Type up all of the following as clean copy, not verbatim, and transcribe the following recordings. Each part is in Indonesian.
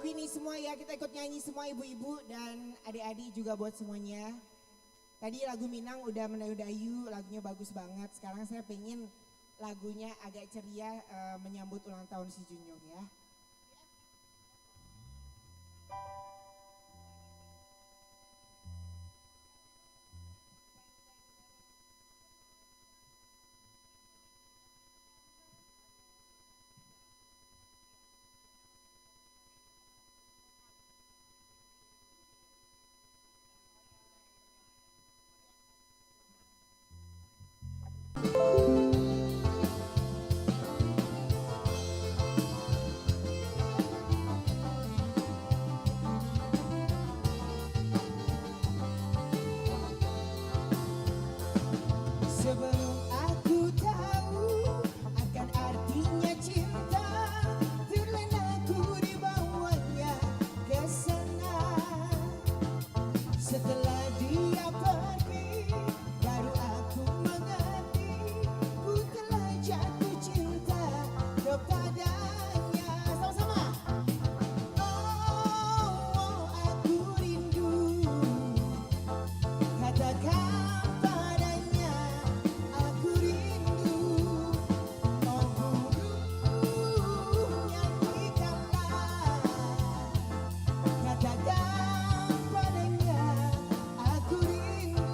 lagu ini semua ya, kita ikut nyanyi semua ibu-ibu dan adik-adik juga buat semuanya. Tadi lagu Minang udah mendayu-dayu, lagunya bagus banget. Sekarang saya pengen lagunya agak ceria menyambut ulang tahun si Junjung ya. Sebelum aku tahu akan artinya cinta, terlena ku dibawanya ke sana. Setelah dia pergi, baru aku mengerti, ku telah jatuh cinta kepadanya. Sama-sama. Oh, aku rindu, katakan padanya. Aku rindu, oh burung nyanyikanlah, katakan padanya, aku rindu.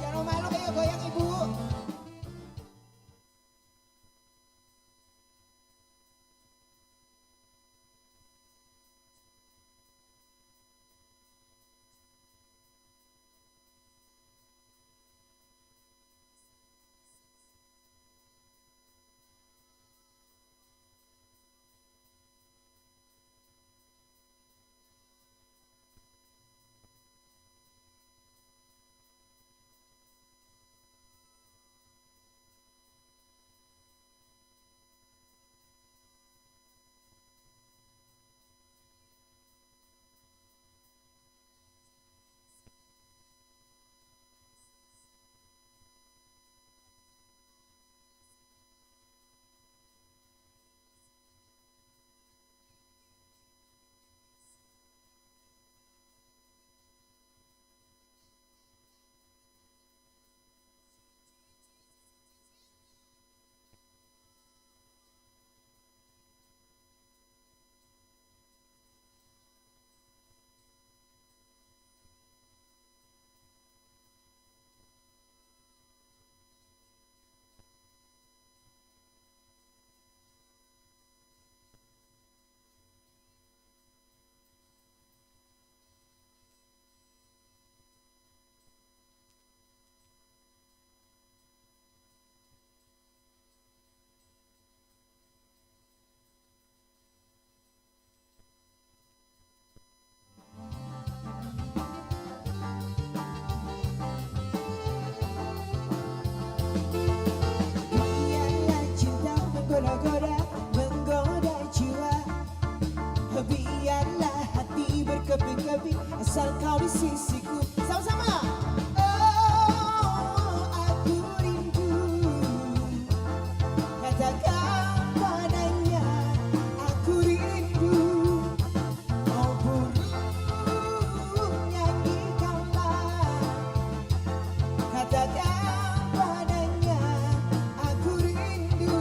Jangan malu kayak goyang ibu. Biarlah cinta menggoda-goda, menggoda jiwa. Biarlah hati berkeping-keping, asal kau di sisiku. Sama-sama. Oh, aku rindu, katakan padanya, aku rindu. Oh burung nyanyikanlah, katakan padanya, aku rindu.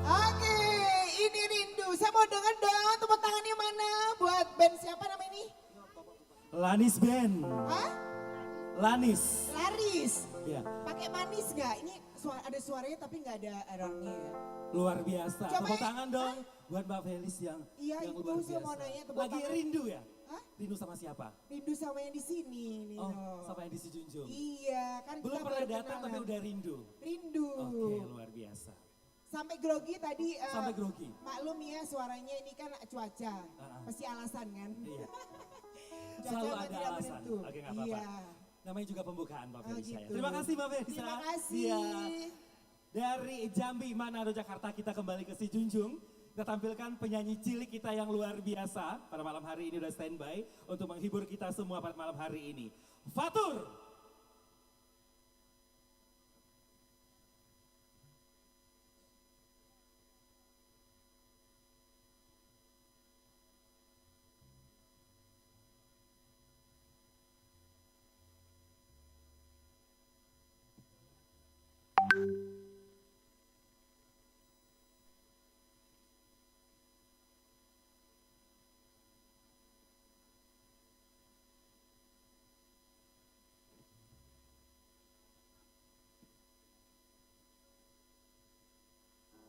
Oke, ini rindu. Saya mau dengar dong tepuk tangannya mana buat band siapa nama ini? Lanis Band. Hah? Lanis. Laris. Ya, Pakai manis nggak? Ini ada suaranya tapi nggak ada errornya ya. luar biasa. Coba Tepuk ya. tangan dong buat Mbak Felis yang Iya, yang itu luar saya biasa. mau nanya tepuk Lagi tangan. rindu ya? Hah? Rindu sama siapa? Rindu sama yang di sini, Nino. Oh, sama yang di di Si Junjung. Iya, kan Belum kita pernah baru datang tapi kenalan. udah rindu. Rindu. Oke, luar biasa. Sampai grogi tadi. Sampai grogi. Maklum ya suaranya ini kan cuaca. Ah. Pasti alasan kan. Iya. Cuaca Selalu memang ada tidak alasan. menentu. Oke, nggak apa-apa. Iya. Namanya juga pembukaan Mbak Oh, Felisa ya. gitu. Terima kasih Mbak Felisa. Terima kasih. Iya. Dari Jambi, Manado, Jakarta kita kembali ke Si Junjung. Kita tampilkan penyanyi cilik kita yang luar biasa. Pada malam hari ini udah standby untuk menghibur kita semua pada malam hari ini. Fatur.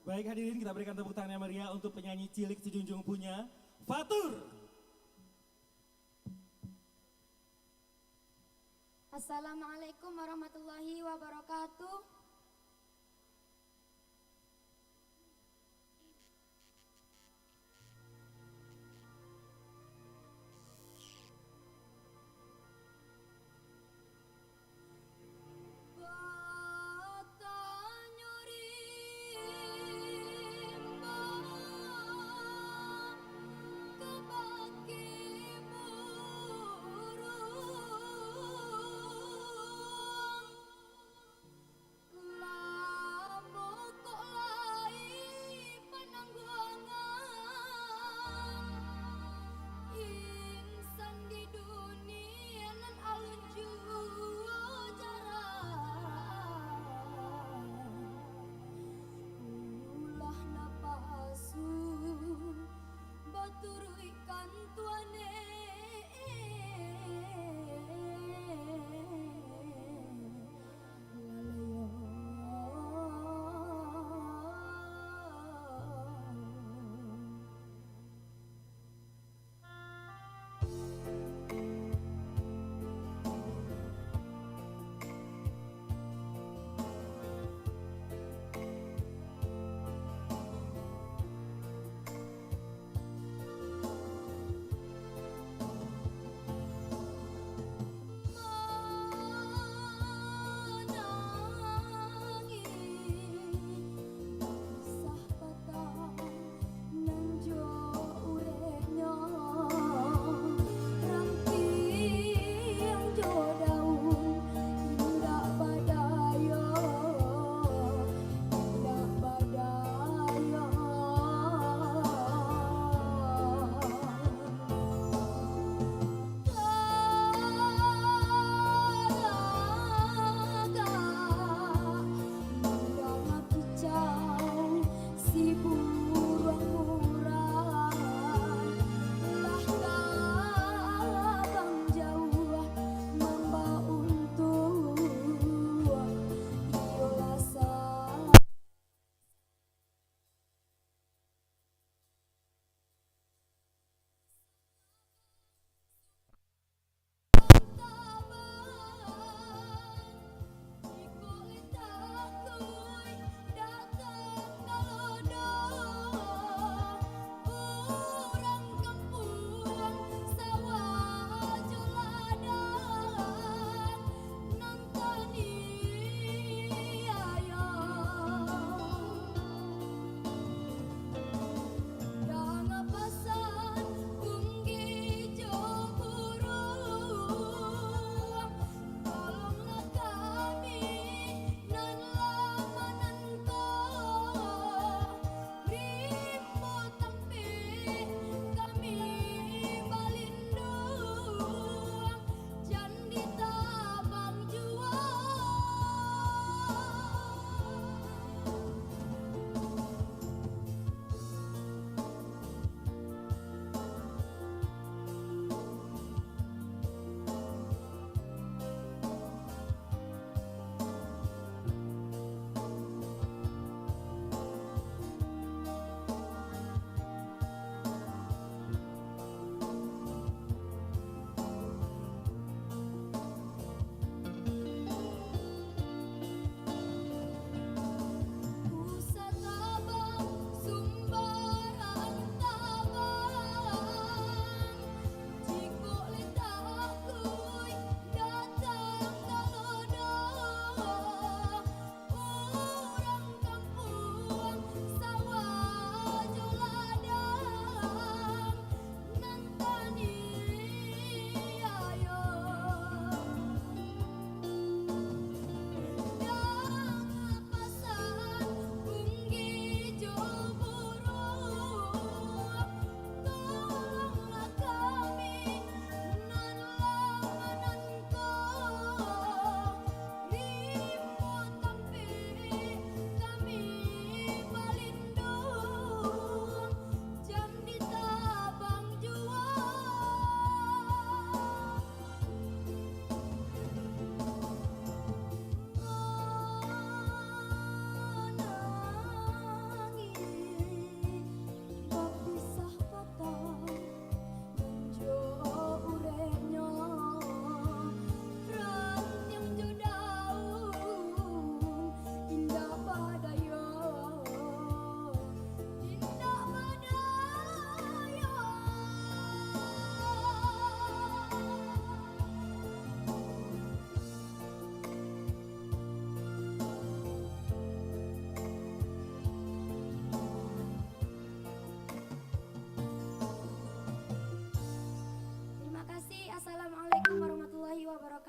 Baik hadirin, kita berikan tepuk tangan yang meriah untuk penyanyi cilik Si Junjung punya Fatur. Assalamualaikum warahmatullahi wabarakatuh.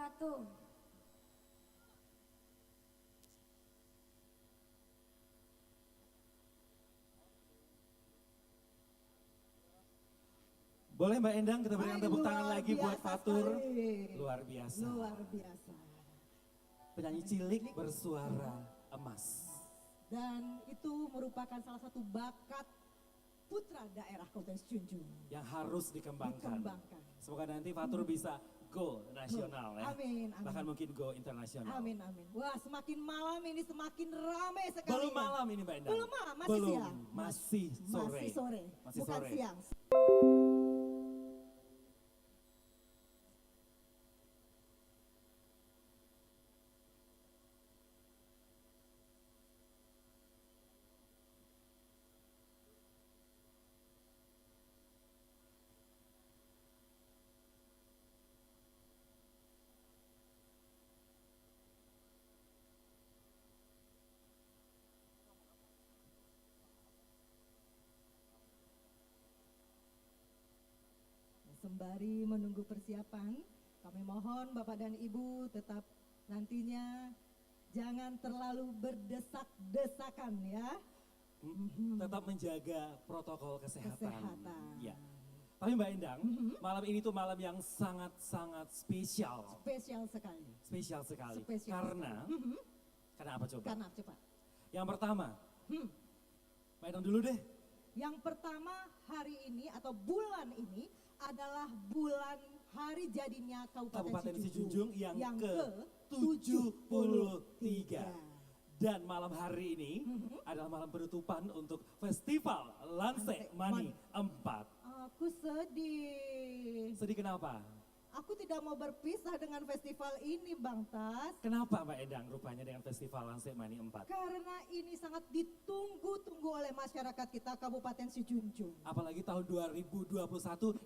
wabarakatuh. Boleh Mbak Endang kita berikan Ay, tepuk tangan luar lagi buat biasa Fatur. sekali. Luar biasa. Luar biasa. Penyanyi cilik bersuara emas. Dan itu merupakan salah satu bakat putra daerah Kabupaten Junjung. Yang harus dikembangkan. Dikembangkan. Semoga nanti Fatur bisa go nasional ya. Amin, amin. Bahkan mungkin go internasional. Amin, amin. Wah, semakin malam ini semakin ramai sekali. Belum malam ini Mbak Endang. Belum malam, masih Belum, siang. masih sore. Masih sore. Masih Bukan sore. siang. Sembari menunggu persiapan, kami mohon Bapak dan Ibu tetap nantinya jangan terlalu berdesak-desakan ya. Tetap menjaga protokol kesehatan. Kesehatan. Ya. Tapi Mbak Endang, malam ini tuh malam yang sangat-sangat spesial. Spesial sekali. Spesial sekali. Spesial Karena, karena apa coba? Karena cepat. Yang pertama, Mbak Endang dulu deh. Yang pertama hari ini atau bulan ini adalah bulan hari jadinya Kabupaten Kabupaten Sijunjung yang ke-73. ke-73. Dan malam hari ini adalah malam penutupan untuk Festival Lansek Mani 4. Aku sedih. Sedih kenapa? Aku tidak mau berpisah dengan festival ini, Bang Tas. Kenapa Mbak Endang rupanya dengan Festival Lansek Mani 4? Karena ini sangat ditunggu-tunggu oleh masyarakat kita Kabupaten Sijunjung. Apalagi tahun 2021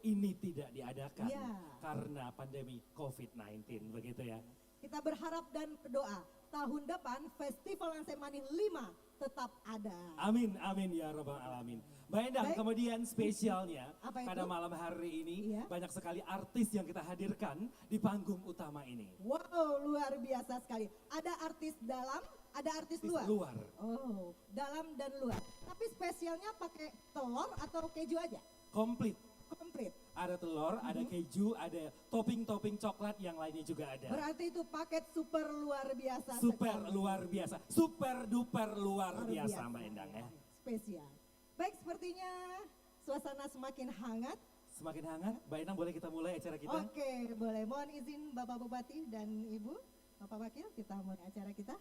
ini tidak diadakan Ya. karena pandemi COVID-19 begitu ya. Kita berharap dan berdoa tahun depan Festival Lansek Mani 5 tetap ada. Amin, amin ya Rabbal Alamin. Mbak Endang, Baik. kemudian spesialnya Apa itu? pada malam hari ini Iya. banyak sekali artis yang kita hadirkan di panggung utama ini. Wow, luar biasa sekali. Ada artis dalam, ada artis Artis luar. luar. Oh, dalam dan luar. Tapi spesialnya pakai telur atau keju aja? Komplit. Komplit. Ada telur, ada keju, ada topping-topping coklat yang lainnya juga ada. Berarti itu paket super luar biasa. Super sekali. luar biasa, super duper luar Luar biasa Mbak Endang ya. Spesial. Baik, sepertinya suasana semakin hangat. Semakin hangat, Mbak Endang boleh kita mulai acara kita? Oke, boleh. Mohon izin Bapak Bupati dan Ibu, Bapak Wakil, kita mulai acara kita.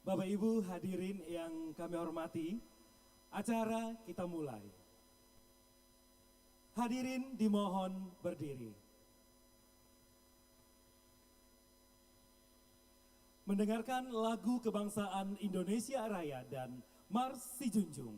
Bapak Ibu hadirin yang kami hormati, acara kita mulai. Hadirin dimohon berdiri. Mendengarkan lagu kebangsaan Indonesia Raya dan Mars Sijunjung.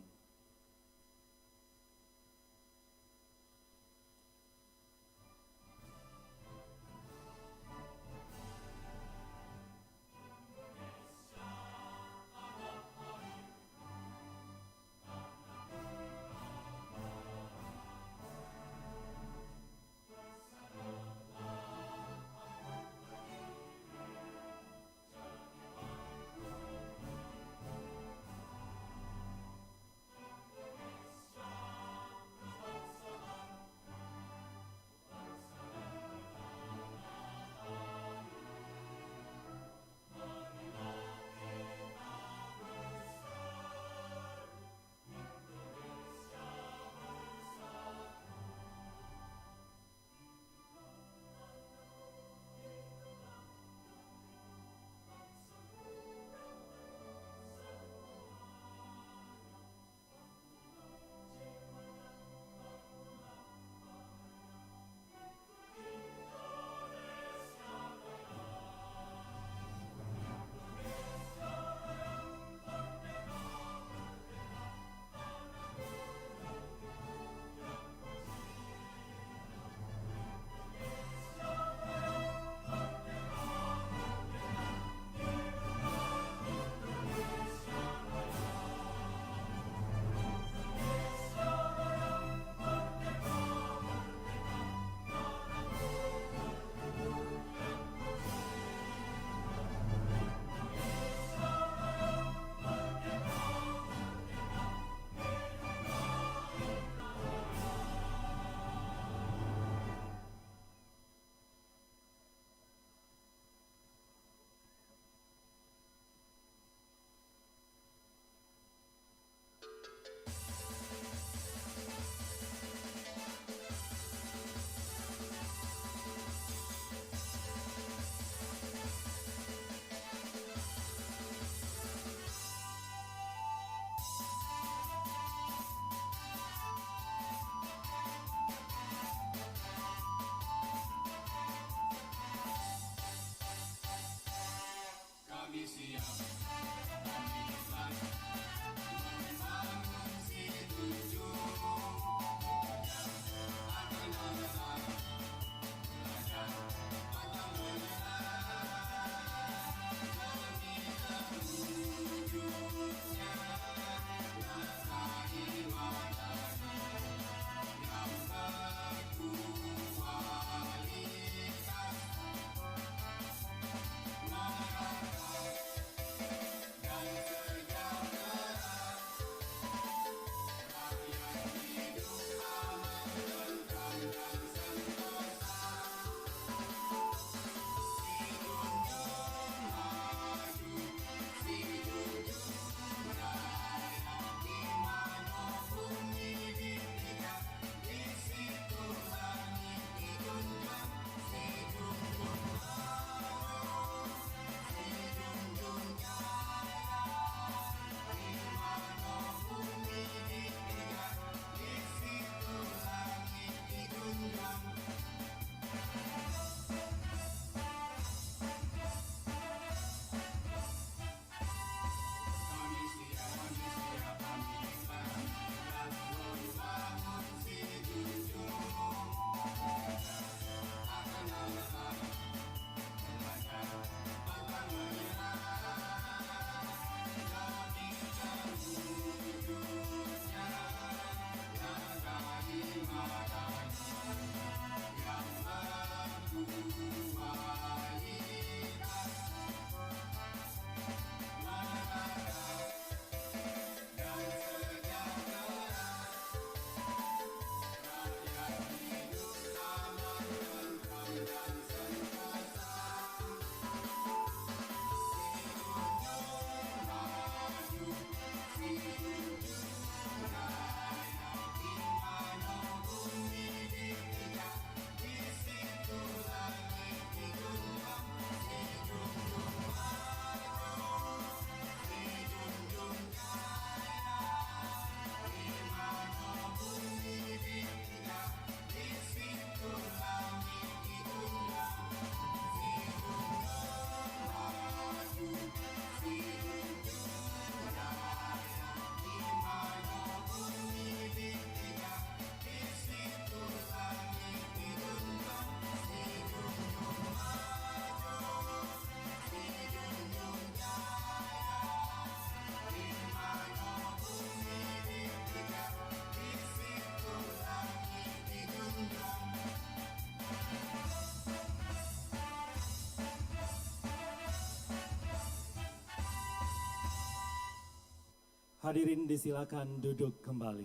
Hadirin disilakan duduk kembali.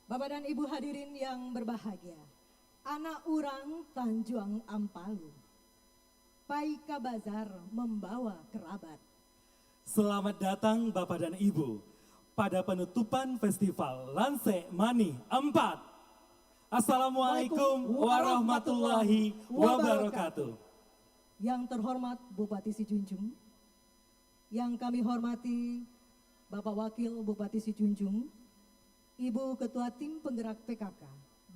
Bapak dan Ibu hadirin yang berbahagia, anak urang Tanjuang Ampalu, Paika Bazar membawa kerabat. Selamat datang Bapak dan Ibu pada penutupan Festival Lanse Mani 4. Assalamualaikum warahmatullahi wabarakatuh. Yang terhormat Bupati Sijunjung, yang kami hormati Bapak Wakil Bupati Sijunjung, Ibu Ketua Tim Penggerak PKK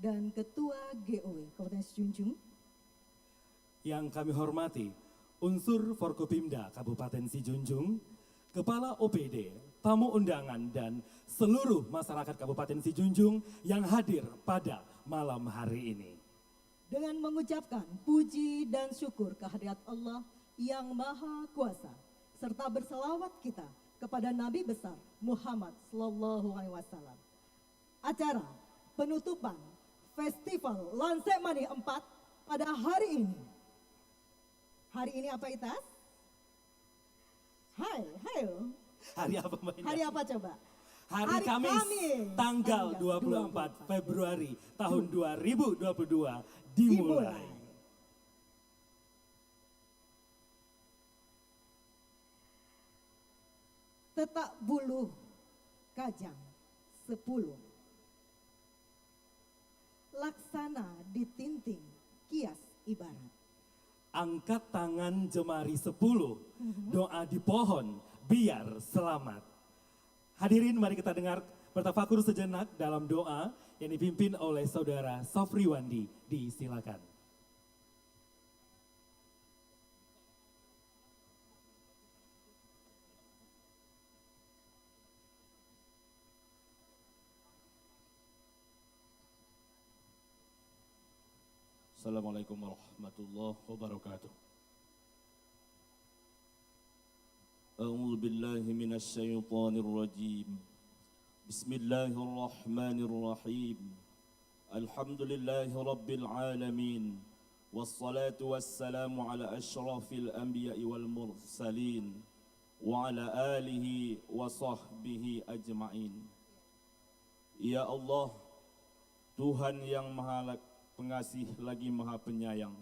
dan Ketua GOW Kabupaten Sijunjung, Yang kami hormati unsur Forkopimda Kabupaten Sijunjung, Kepala OPD, tamu undangan dan seluruh masyarakat Kabupaten Sijunjung yang hadir pada malam hari ini. dengan mengucapkan puji dan syukur kehadirat Allah yang Maha Kuasa, serta berselawat kita kepada Nabi besar Muhammad Sallallahu Alaihi Wasallam. Acara penutupan Festival Lanse Mani 4 pada hari ini. Hari ini apa Itas? Hai, hayo. Hari apa Mbak Indah? Hari apa coba? Hari Kamis, tanggal 24 Februari tahun 2022 dimulai. Tetak buluh Kajang 10. Laksana ditinting kias ibarat. Angkat tangan jemari 10, doa di pohon biar selamat. Hadirin mari kita dengar bertafakur sejenak dalam doa yang dipimpin oleh Saudara Sofri Wandi. Disilakan. Assalamualaikum warahmatullahi wabarakatuh. A'udzu billahi minasy syaithanir rajim. Bismillahirrahmanirrahim. Alhamdulillahi rabbil alamin. Wassalatu wassalamu ala asyrafil anbiya'i wal mursalin wa ala alihi wa sahbihi ajma'in. Ya Allah, Tuhan yang Maha Pengasih lagi Maha Penyayang.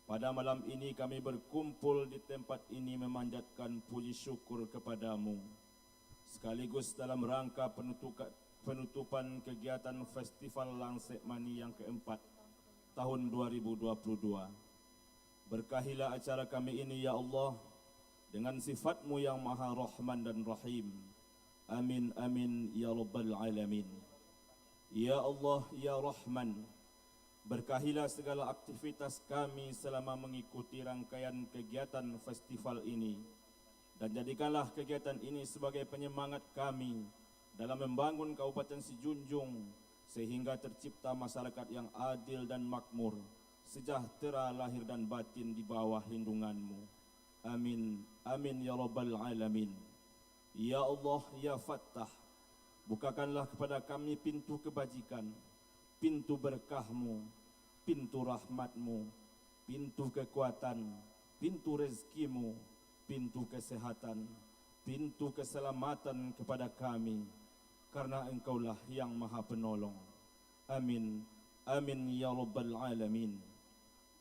Pada malam ini kami berkumpul di tempat ini memanjatkan puji syukur kepadamu. Sekaligus dalam rangka penutupan kegiatan Festival Lanse Mani yang keempat tahun 2022. Berkahilah acara kami ini ya Allah dengan sifat-Mu yang Maha Rahman dan Rahim. Amin amin ya Rabbal Alamin. Ya Allah ya Rahman, berkahilah segala aktivitas kami selama mengikuti rangkaian kegiatan festival ini. Dan jadikanlah kegiatan ini sebagai penyemangat kami dalam membangun Kabupaten Sijunjung sehingga tercipta masyarakat yang adil dan makmur, sejahtera lahir dan batin di bawah lindungan-Mu. Amin, amin ya Rabbal Alamin. Ya Allah, ya Fattah, bukakanlah kepada kami pintu kebajikan, pintu berkah-Mu, pintu rahmat-Mu, pintu kekuatan, pintu rezeki-Mu, pintu kesehatan, pintu keselamatan kepada kami, karena Engkaulah yang Maha Penolong. Amin, amin ya Rabbal Alamin.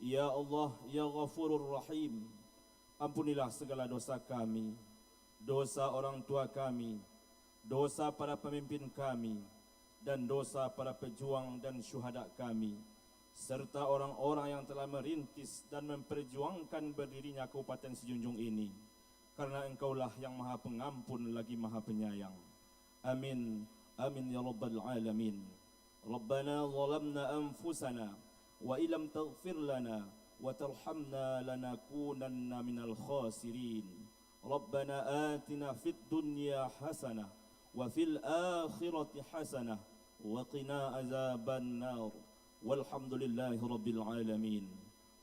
Ya Allah, ya Ghafurur Rahim, ampunilah segala dosa kami, dosa orang tua kami, dosa para pemimpin kami, dan dosa para pejuang dan syuhada kami, serta orang-orang yang telah merintis dan memperjuangkan berdirinya Kabupaten Sijunjung ini, karena Engkaulah yang Maha Pengampun lagi Maha Penyayang. Amin, amin ya Rabbal Alamin. Rabbana zalamna anfusana wa ilam taghfir lana wa tarhamna lanakunanna minal khasirin. Rabbana atina fid dunya hasanah wa fil akhirati hasanah wa qina azaban nar. Walhamdulillahi rabbil alamin.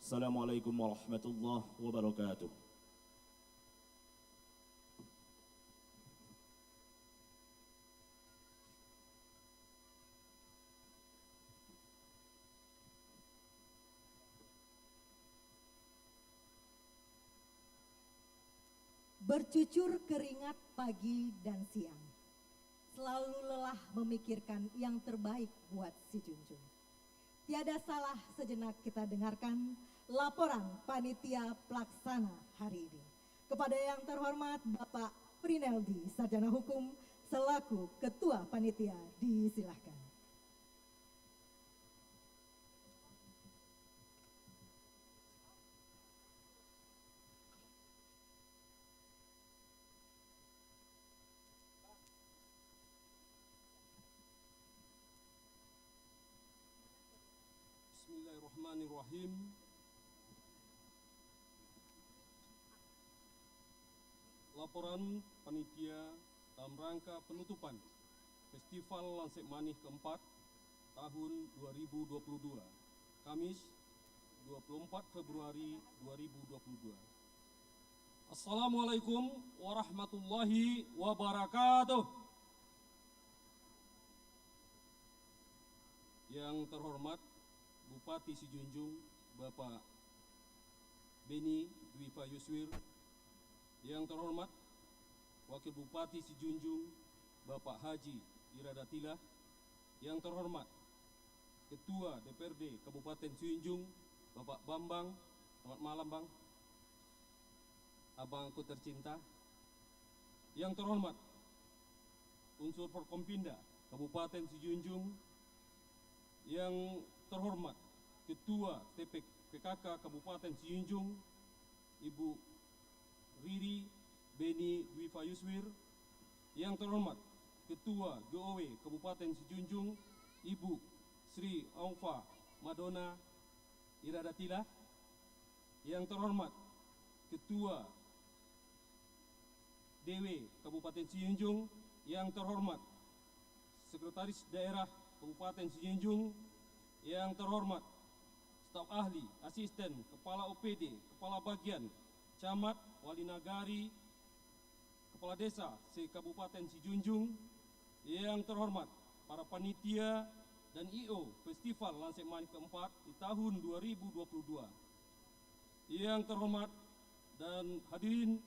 Assalamualaikum warahmatullahi wabarakatuh. bercucur keringat pagi dan siang, selalu lelah memikirkan yang terbaik buat si Junjung. Tiada salah sejenak kita dengarkan laporan panitia pelaksana hari ini. Kepada yang terhormat Bapak Prineldi, Sarjana Hukum, selaku Ketua Panitia, disilahkan. Bismillahirrahmanirrahim. Laporan panitia dalam rangka penutupan Festival Lansek Manih keempat tahun 2022, Kamis 24 Februari 2022. Assalamualaikum warahmatullahi wabarakatuh. Yang terhormat Bupati Sijunjung Bapak Beni Dwi Fayuswir, yang terhormat Wakil Bupati Sijunjung Bapak Haji Iradatillah, yang terhormat Ketua DPRD Kabupaten Sijunjung Bapak Bambang, selamat malam Bang, abangku tercinta, yang terhormat unsur Forkompinda Kabupaten Sijunjung, yang terhormat Ketua TPKK Kabupaten Sijunjung Ibu Riri Beni Dwi Fayuswir, yang terhormat Ketua GOW Kabupaten Sijunjung Ibu Sri Aufa Madona Iradatillah, yang terhormat Ketua DW Kabupaten Sijunjung, yang terhormat Sekretaris Daerah Kabupaten Sijunjung, yang terhormat staf ahli, asisten, kepala OPD, kepala bagian, camat, wali nagari, kepala desa se-Kabupaten Sijunjung, yang terhormat para panitia dan IO Festival Lansek Manih keempat di tahun 2022, yang terhormat dan hadirin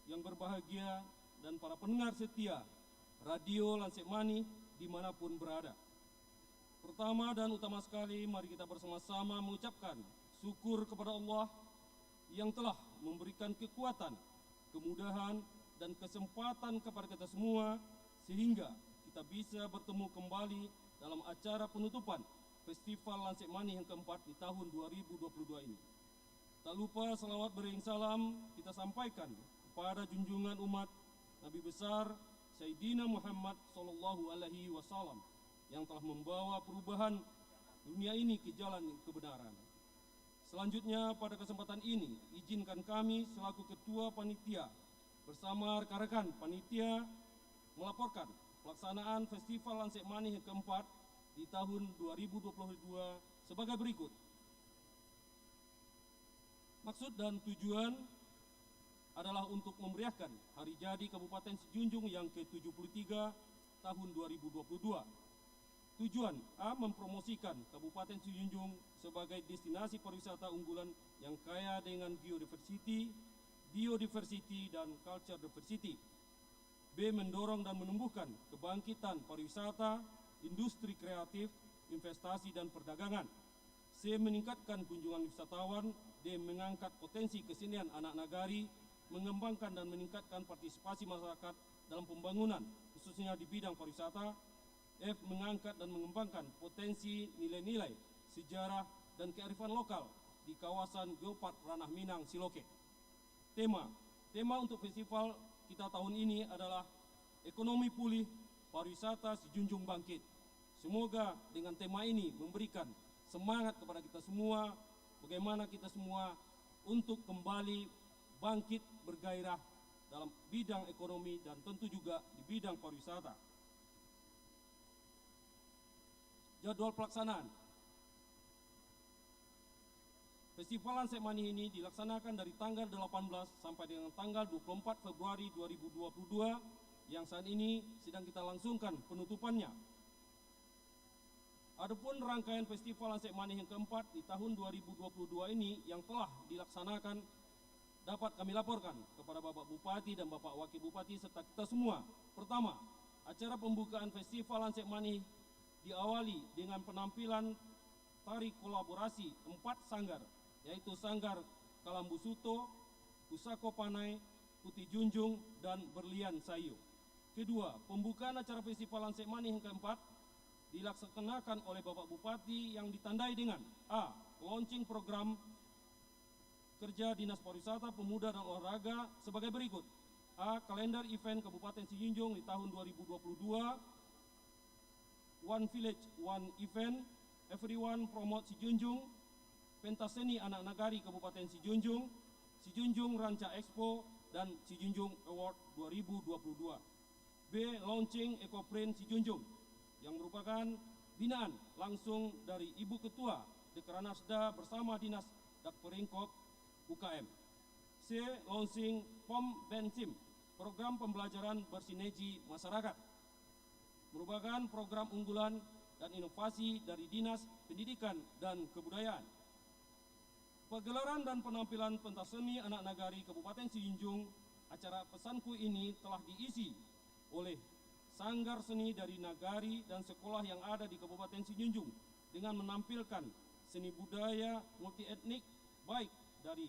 yang berbahagia dan para pendengar setia Radio Lansek Manih dimanapun berada. Pertama dan utama sekali, mari kita bersama-sama mengucapkan syukur kepada Allah yang telah memberikan kekuatan, kemudahan, dan kesempatan kepada kita semua sehingga kita bisa bertemu kembali dalam acara penutupan Festival Lansek Manih yang keempat di tahun 2022 ini. Tak lupa salawat beriring salam kita sampaikan kepada junjungan umat Nabi besar Sayyidina Muhammad SAW yang telah membawa perubahan dunia ini ke jalan kebenaran. Selanjutnya pada kesempatan ini, izinkan kami selaku Ketua Panitia bersama rekan-rekan Panitia melaporkan pelaksanaan Festival Lansek Manih yang keempat di tahun 2022 sebagai berikut. Maksud dan tujuan adalah untuk memeriahkan Hari Jadi Kabupaten Sijunjung yang ke-73 tahun 2022. Tujuan A. Mempromosikan Kabupaten Sijunjung sebagai destinasi pariwisata unggulan yang kaya dengan biodiversity dan culture diversity. B. Mendorong dan menumbuhkan kebangkitan pariwisata, industri kreatif, investasi dan perdagangan. C. Meningkatkan kunjungan wisatawan. D. Mengangkat potensi kesenian anak nagari, mengembangkan dan meningkatkan partisipasi masyarakat dalam pembangunan, khususnya di bidang pariwisata. F. Mengangkat dan mengembangkan potensi nilai-nilai sejarah dan kearifan lokal di kawasan Geopark Ranah Minang, Siloke. Tema untuk festival kita tahun ini adalah ekonomi pulih, pariwisata Sijunjung bangkit. Semoga dengan tema ini memberikan semangat kepada kita semua, bagaimana kita semua untuk kembali bangkit bergairah dalam bidang ekonomi dan tentu juga di bidang pariwisata. Jadwal pelaksanaan Festival Lansek Manih ini dilaksanakan dari tanggal 18 sampai dengan tanggal 24 Februari 2022 yang saat ini sedang kita langsungkan penutupannya. Adapun rangkaian Festival Lansek Manih yang keempat di tahun 2022 ini yang telah dilaksanakan dapat kami laporkan kepada Bapak Bupati dan Bapak Wakil Bupati serta kita semua. Pertama, acara pembukaan Festival Lansek Manih diawali dengan penampilan tari kolaborasi 4 sanggar, yaitu Sanggar Kalambu Suto, Pusako Panai, Putih Junjung, dan Berlian Sayu. Kedua, pembukaan acara Festival Lansek Manih yang keempat dilaksanakan oleh Bapak Bupati yang ditandai dengan A. Launching program kerja Dinas Pariwisata, Pemuda dan Olahraga sebagai berikut. A. Kalender event Kabupaten Sijunjung di tahun 2022. One Village, One Event, Everyone Promote Sijunjung, Pentas Seni Anak Nagari Kabupaten Sijunjung, Sijunjung Ranca Expo, dan Sijunjung Award 2022. B. Launching Ekoprint Sijunjung, yang merupakan binaan langsung dari Ibu Ketua Dekranasda bersama Dinas Dakperingkop UKM. C. Launching POM Bensim, program pembelajaran bersinergi masyarakat, merupakan program unggulan dan inovasi dari Dinas Pendidikan dan Kebudayaan. Pegelaran dan penampilan pentas seni anak nagari Kabupaten Sijunjung, acara pesanku ini telah diisi oleh sanggar seni dari nagari dan sekolah yang ada di Kabupaten Sijunjung dengan menampilkan seni budaya multi etnik baik dari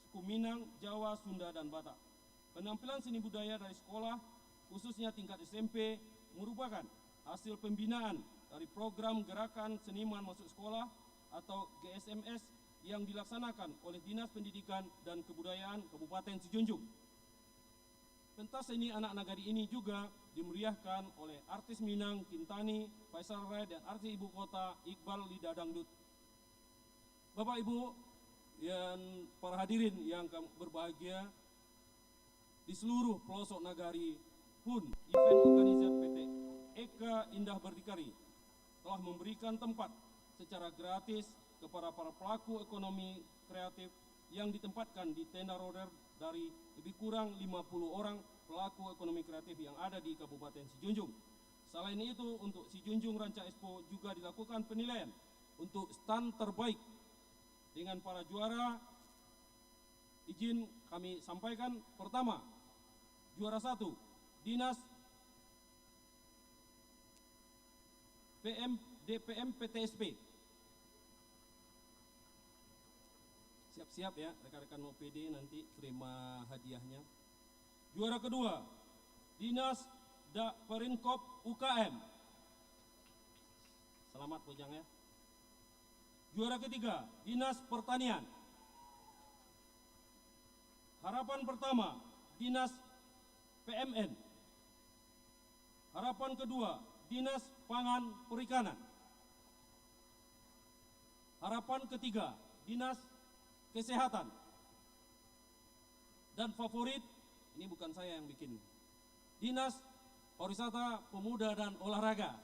suku Minang, Jawa, Sunda, dan Batak. Penampilan seni budaya dari sekolah khususnya tingkat SMP merupakan hasil pembinaan dari program Gerakan Seniman Masuk Sekolah atau GSMS yang dilaksanakan oleh Dinas Pendidikan dan Kebudayaan Kabupaten Sijunjung. Pentas seni anak nagari ini juga dimeriahkan oleh artis Minang Kintani, Faisal Rai, dan artis ibu kota Iqbal Lida Dangdut. Bapak Ibu dan para hadirin yang berbahagia, di seluruh pelosok nagari pun event organizer PT Eka Indah Berdikari telah memberikan tempat secara gratis kepada para pelaku ekonomi kreatif yang ditempatkan di tenda roder dari lebih kurang 50 orang pelaku ekonomi kreatif yang ada di Kabupaten Sijunjung. Selain itu, untuk Sijunjung Ranca Expo juga dilakukan penilaian untuk stand terbaik dengan para juara. Izin kami sampaikan, pertama, juara 1, Dinas DPM PTSP. Siap-siap ya rekan-rekan OPD nanti terima hadiahnya. Juara kedua, Dinas Dakperinkop UKM. Selamat Bojang ya. Juara ketiga, Dinas Pertanian. Harapan pertama, Dinas PMN. Harapan kedua, Dinas Pangan Perikanan. Harapan ketiga, Dinas Kesehatan. Dan favorit, ini bukan saya yang bikin, Dinas Pariwisata, Pemuda dan Olahraga.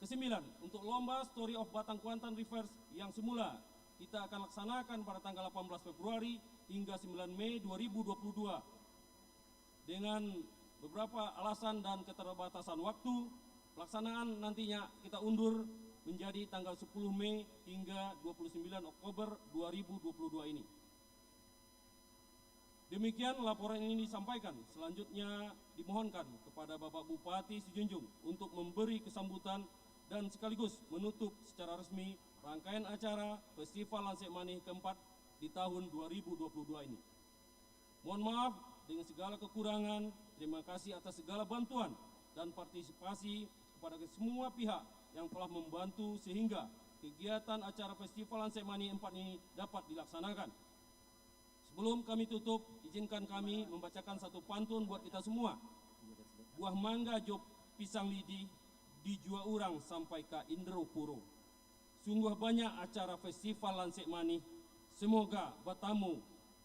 Kesembilan, untuk lomba Story of Batang Kuantan Rivers yang semula kita akan laksanakan pada tanggal 18 Februari hingga 9 Mei 2022. Dengan beberapa alasan dan keterbatasan waktu, pelaksanaan nantinya kita undur menjadi tanggal 10 Mei hingga 29 Oktober 2022 ini. Demikian laporan ini disampaikan. Selanjutnya dimohonkan kepada Bapak Bupati Sijunjung untuk memberi kesambutan dan sekaligus menutup secara resmi rangkaian acara Festival Lansek Manih keempat di tahun 2022 ini. Mohon maaf dengan segala kekurangan. Terima kasih atas segala bantuan dan partisipasi kepada semua pihak yang telah membantu sehingga kegiatan acara Festival Lansek Manih 4 ini dapat dilaksanakan. Sebelum kami tutup, izinkan kami membacakan satu pantun buat kita semua. Buah mangga jop pisang lidi, dijual orang sampai ke Indro Puro. Sungguh banyak acara Festival Lansek Manih, semoga bertamu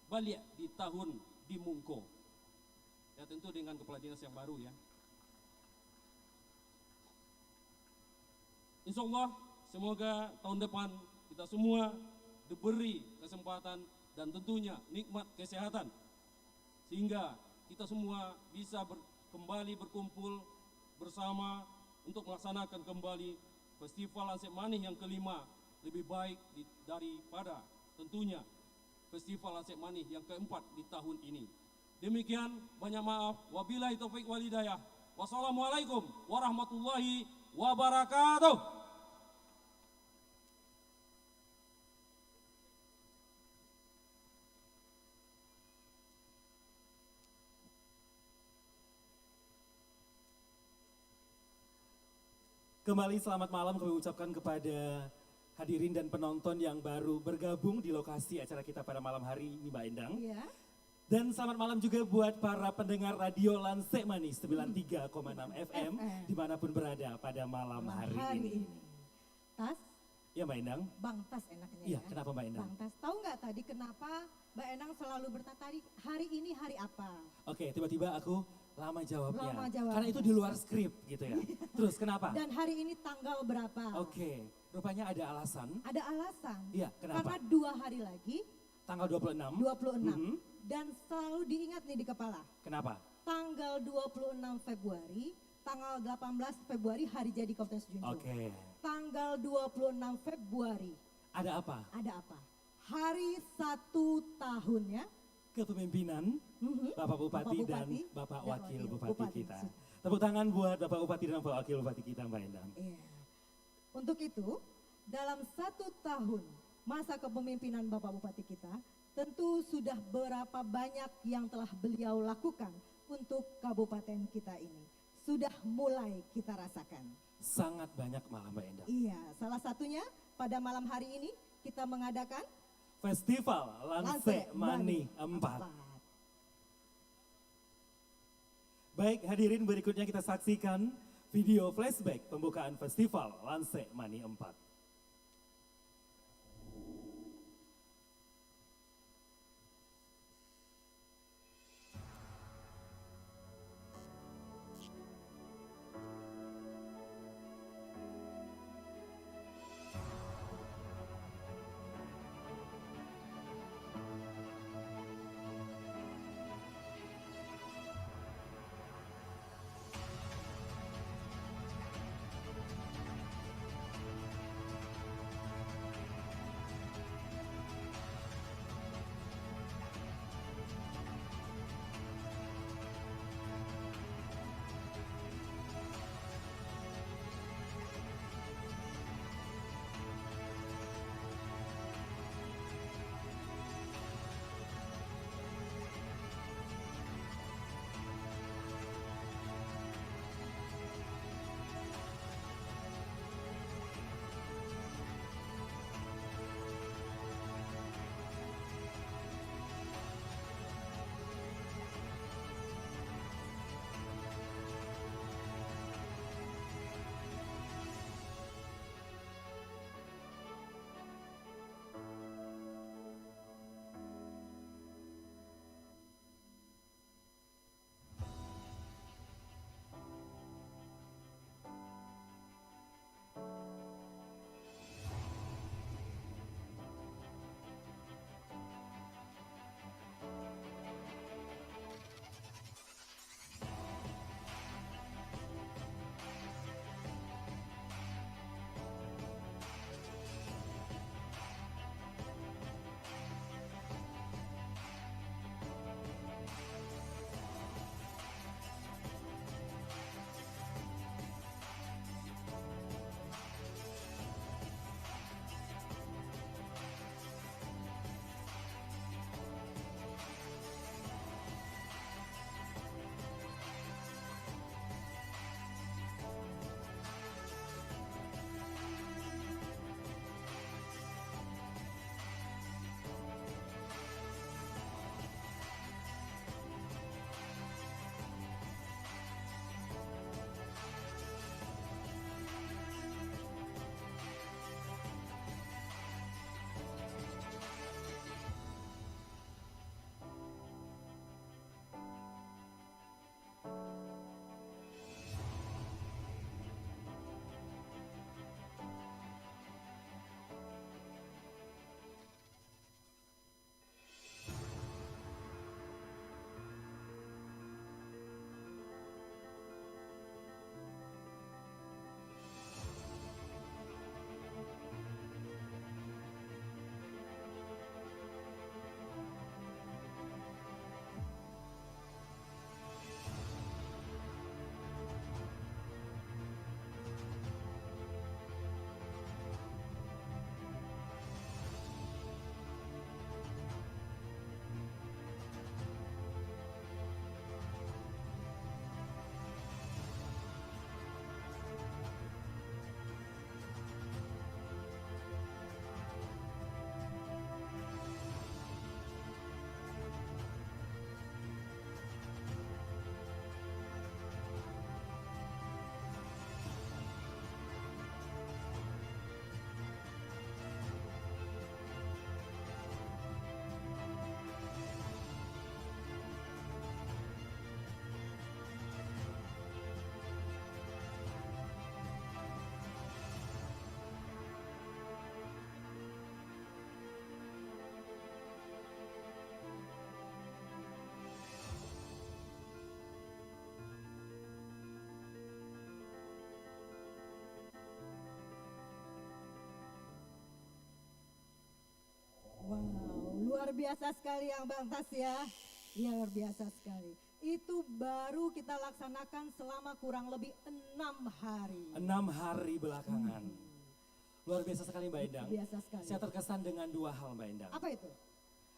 balik di tahun dimungko. Ya tentu dengan kepala dinas yang baru ya. Insya Allah semoga tahun depan kita semua diberi kesempatan dan tentunya nikmat kesehatan sehingga kita semua bisa kembali berkumpul bersama untuk melaksanakan kembali Festival Lansek Manih yang kelima lebih baik daripada tentunya Festival Lansek Mani yang keempat di tahun ini. Demikian, banyak maaf. Wabillahi taufik wal hidayah. Wassalamualaikum warahmatullahi wabarakatuh. Kembali selamat malam kami ucapkan kepada hadirin dan penonton yang baru bergabung di lokasi acara kita pada malam hari ini, Mbak Endang. Iya. Dan selamat malam juga buat para pendengar radio Lansek Mani 93,6 FM dimanapun berada pada malam hari ini. Tas, Ya Mbak Endang? Bang Tas enaknya Iya, ya. kenapa Mbak Endang? Bang Tas, tahu nggak tadi kenapa Mbak Endang selalu bertanya hari ini hari apa? Oke, tiba-tiba aku lama jawabnya. Lama jawabnya. Karena itu di luar skrip gitu ya. Terus kenapa? Dan hari ini tanggal berapa? Oke, rupanya ada alasan. Ada alasan. Iya, kenapa? Karena 2 hari lagi, Tanggal 26. 26. Mhm. Dan selalu diingat nih di kepala. Kenapa? Tanggal 26 Februari, tanggal 18 Februari hari jadi Kabupaten Sejunjung. Oke. Tanggal 26 Februari, Ada apa? ada apa? Hari 1 tahun ya. Kepemimpinan Mhm. Bapak Bupati, Bapak dan Bupati Bapak dan Wakil Wakil Bupati Bupati. kita. Tepuk tangan buat Bapak Bupati dan Bapak Wakil Bupati kita, Mbak Endang. Iya. Untuk itu, dalam 1 tahun masa kepemimpinan Bapak Bupati kita, tentu sudah berapa banyak yang telah beliau lakukan untuk kabupaten kita ini. Sudah mulai kita rasakan. Sangat banyak malah Mbak Endang. Iya, salah satunya pada malam hari ini kita mengadakan Festival Lansek Mani 4. Baik, hadirin berikutnya kita saksikan video flashback pembukaan Festival Lansek Mani 4. biasa sekali yang Bang Tas ya. Iya, luar biasa sekali. Itu baru kita laksanakan selama kurang lebih 6 hari. 6 hari belakangan. Luar biasa sekali Mbak Endang. Biasa sekali. Saya terkesan dengan 2 hal Mbak Endang. Apa itu?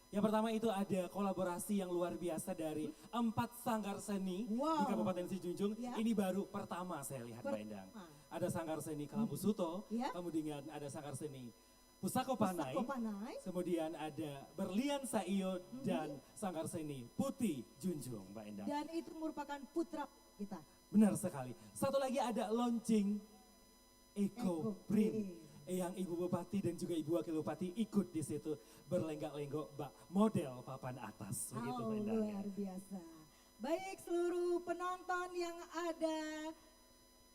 Yang pertama itu ada kolaborasi yang luar biasa dari 4 sanggar seni Wow. di Kabupaten Sijunjung. Ya. Ini baru pertama saya lihat Mbak Endang. Ada sanggar seni Kelambu Suto, Ya. kemudian ada sanggar seni Pusako Panai, Kopanai. kemudian ada Berlian Saio dan sanggar seni Putih Junjung Mbak Endang. Dan itu merupakan putra kita. Benar sekali. Satu lagi ada launching Eco Print yang Ibu Bupati dan juga Ibu Wakil Bupati ikut di situ berlenggak-lenggok model papan atas begitu Oh, Mbak Endang. luar biasa. Baik seluruh penonton yang ada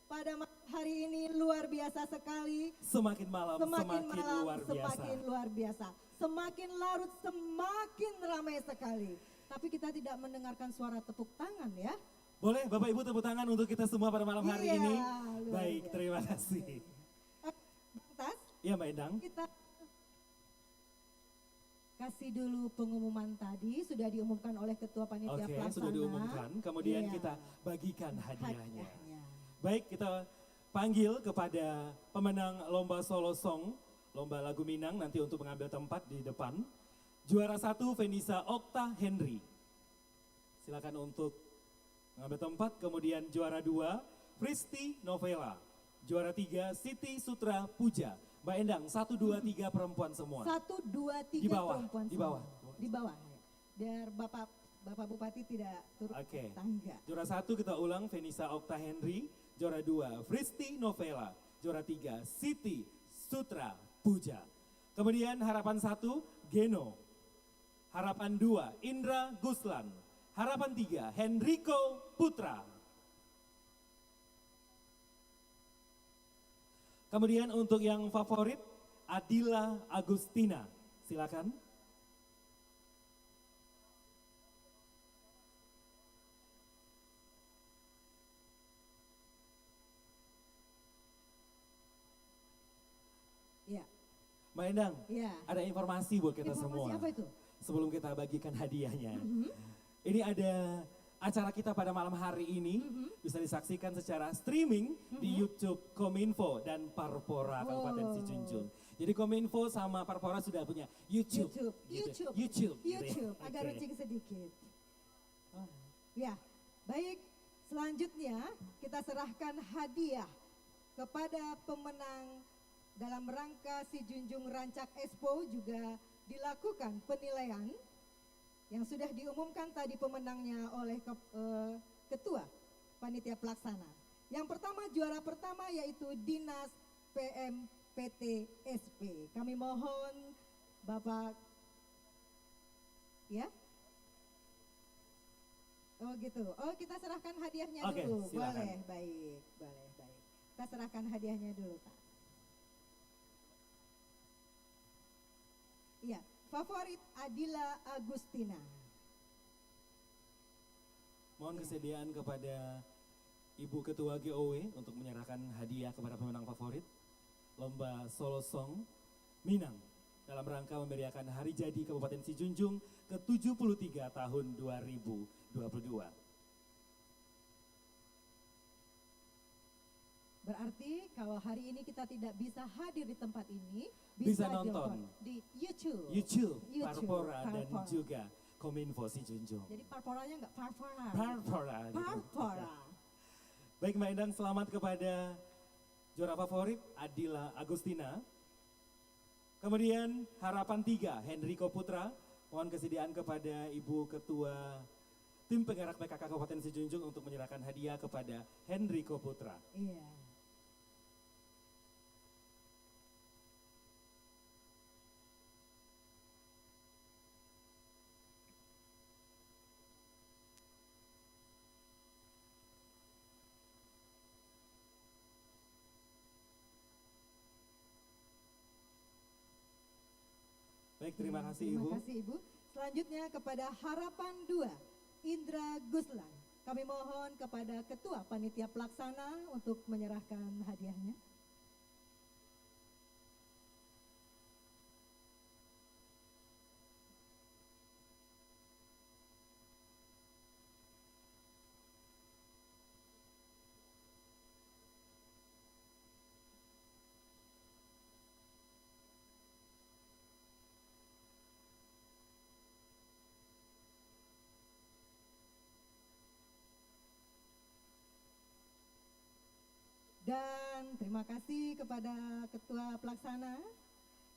pada hari ini luar biasa sekali. Semakin malam semakin malam luar biasa. semakin luar biasa. Semakin larut semakin ramai sekali. Tapi kita tidak mendengarkan suara tepuk tangan ya. Boleh Bapak Ibu tepuk tangan untuk kita semua pada malam hari Iya, ini. luar Baik, biasa. terima kasih. Bang Tas, Ya Mbak Endang. kita kasih dulu pengumuman tadi, sudah diumumkan oleh Ketua Panitia Oke, Pelaksana. sudah diumumkan. Kemudian Iya. kita bagikan hadiahnya. Hadiahnya. Baik, kita panggil kepada pemenang lomba solo song, lomba lagu Minang nanti untuk mengambil tempat di depan. Juara 1 Venisa Okta Henry. Silakan untuk mengambil tempat. Kemudian juara 2 Fristi Novela. Juara 3 Siti Sutra Puja. Mbak Endang, 1, 2, 3 perempuan semua. 1, 2, 3 Di bawah, perempuan di semua. bawah. Di bawah. Biar Bapak Bupati tidak turut Oke. tangga. Juara 1 kita ulang Venisa Okta Henry. Juara 2 Fristi Novela. Juara 3 Siti Sutra Puja. Kemudian harapan 1 Geno. Harapan 2 Indra Guslan. Harapan 3 Henrico Putra. Kemudian untuk yang favorit Adila Agustina. Silakan. Iya. Mbak Endang, Iya. ada informasi buat kita Informasi semua. apa itu? Sebelum kita bagikan hadiahnya. Ini ada acara kita pada malam hari ini bisa disaksikan secara streaming di YouTube Kominfo dan Parpora Kabupaten Sijunjung. Jadi Kominfo sama Parpora sudah punya YouTube. Gitu. YouTube. gitu ya. YouTube, agak Oke. runcing sedikit. Oh, ya, baik. Selanjutnya kita serahkan hadiah kepada pemenang dalam rangka Si Junjung Rancak Expo juga dilakukan penilaian yang sudah diumumkan tadi pemenangnya oleh Ketua Panitia Pelaksana. Yang pertama, juara pertama yaitu Dinas PMPT SP. Kami mohon Bapak, ya. Oh gitu. Oh kita serahkan hadiahnya Oke, dulu. silakan. Boleh, baik, boleh, baik. Kita serahkan hadiahnya dulu, Pak. Iya, favorit Adila Agustina. Mohon kesediaan kepada Ibu Ketua GOW untuk menyerahkan hadiah kepada pemenang favorit Lomba Solo Song Minang dalam rangka memeriahkan Hari Jadi Kabupaten Sijunjung ke-73 tahun 2022. Berarti kalau hari ini kita tidak bisa hadir di tempat ini, Bisa dilihat nonton di YouTube. YouTube, YouTube, Parpora dan Parpora. juga Kominfo Sijunjung. Jadi parporanya enggak parpora. Parpora. gitu. Parpora. Baik Mbak Endang, selamat kepada juara favorit Adila Agustina. Kemudian harapan 3 Henrico Putra. Mohon kesediaan kepada Ibu Ketua Tim Penggerak PKK Kabupaten Sijunjung untuk menyerahkan hadiah kepada Henrico Putra. Iya. Baik, terima kasih Terima Ibu. kasih Ibu. Selanjutnya kepada harapan 2, Indra Guslan. Kami mohon kepada Ketua Panitia Pelaksana untuk menyerahkan hadiahnya. Dan terima kasih kepada Ketua Pelaksana.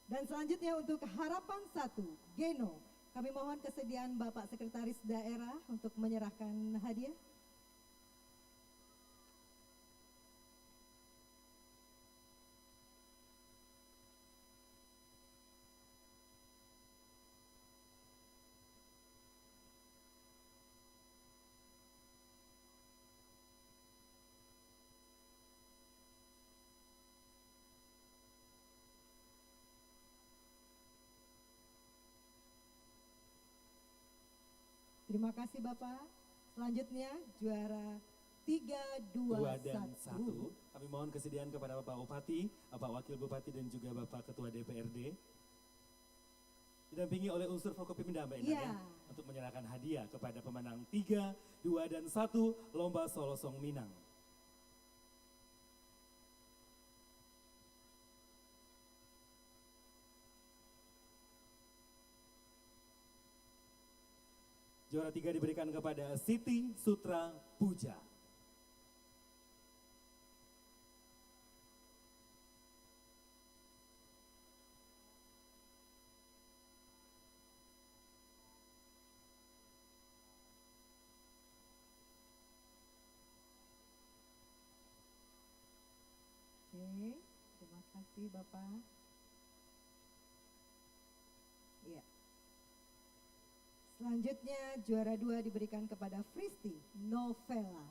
Dan selanjutnya untuk Harapan 1, Geno. Kami mohon kesediaan Bapak Sekretaris Daerah untuk menyerahkan hadiah. Terima kasih Bapak. Selanjutnya juara 3, 2, 2 dan 1. Kami mohon kesediaan kepada Bapak Bupati, Bapak Wakil Bupati dan juga Bapak Ketua DPRD. Didampingi oleh unsur Forkopimda Mbak Indah Iya. untuk menyerahkan hadiah kepada pemenang 3, 2 dan 1 Lomba Solo Song Minang. Juara 3 diberikan kepada Siti Sutra Puja. Oke, terima kasih Bapak. Iya. Selanjutnya juara 2 diberikan kepada Fristi Novela.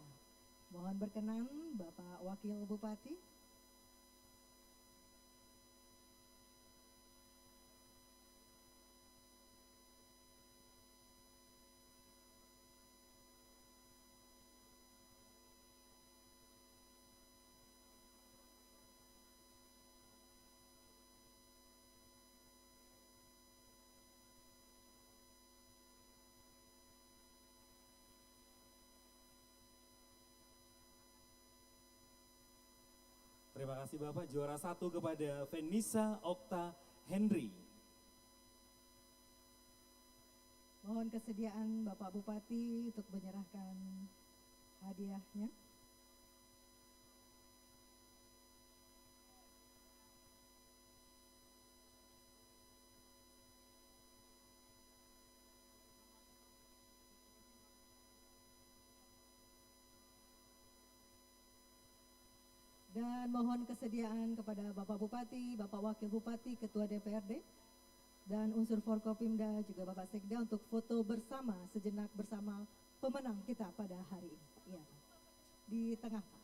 Mohon berkenan Bapak Wakil Bupati. Terima kasih Bapak. Juara 1 kepada Venisa Okta Henry. Mohon kesediaan Bapak Bupati untuk menyerahkan hadiahnya. Dan mohon kesediaan kepada Bapak Bupati, Bapak Wakil Bupati, Ketua DPRD, dan unsur Forkopimda juga Bapak Sekda untuk foto bersama, sejenak bersama pemenang kita pada hari ini. Iya, Pak. Di tengah, Pak.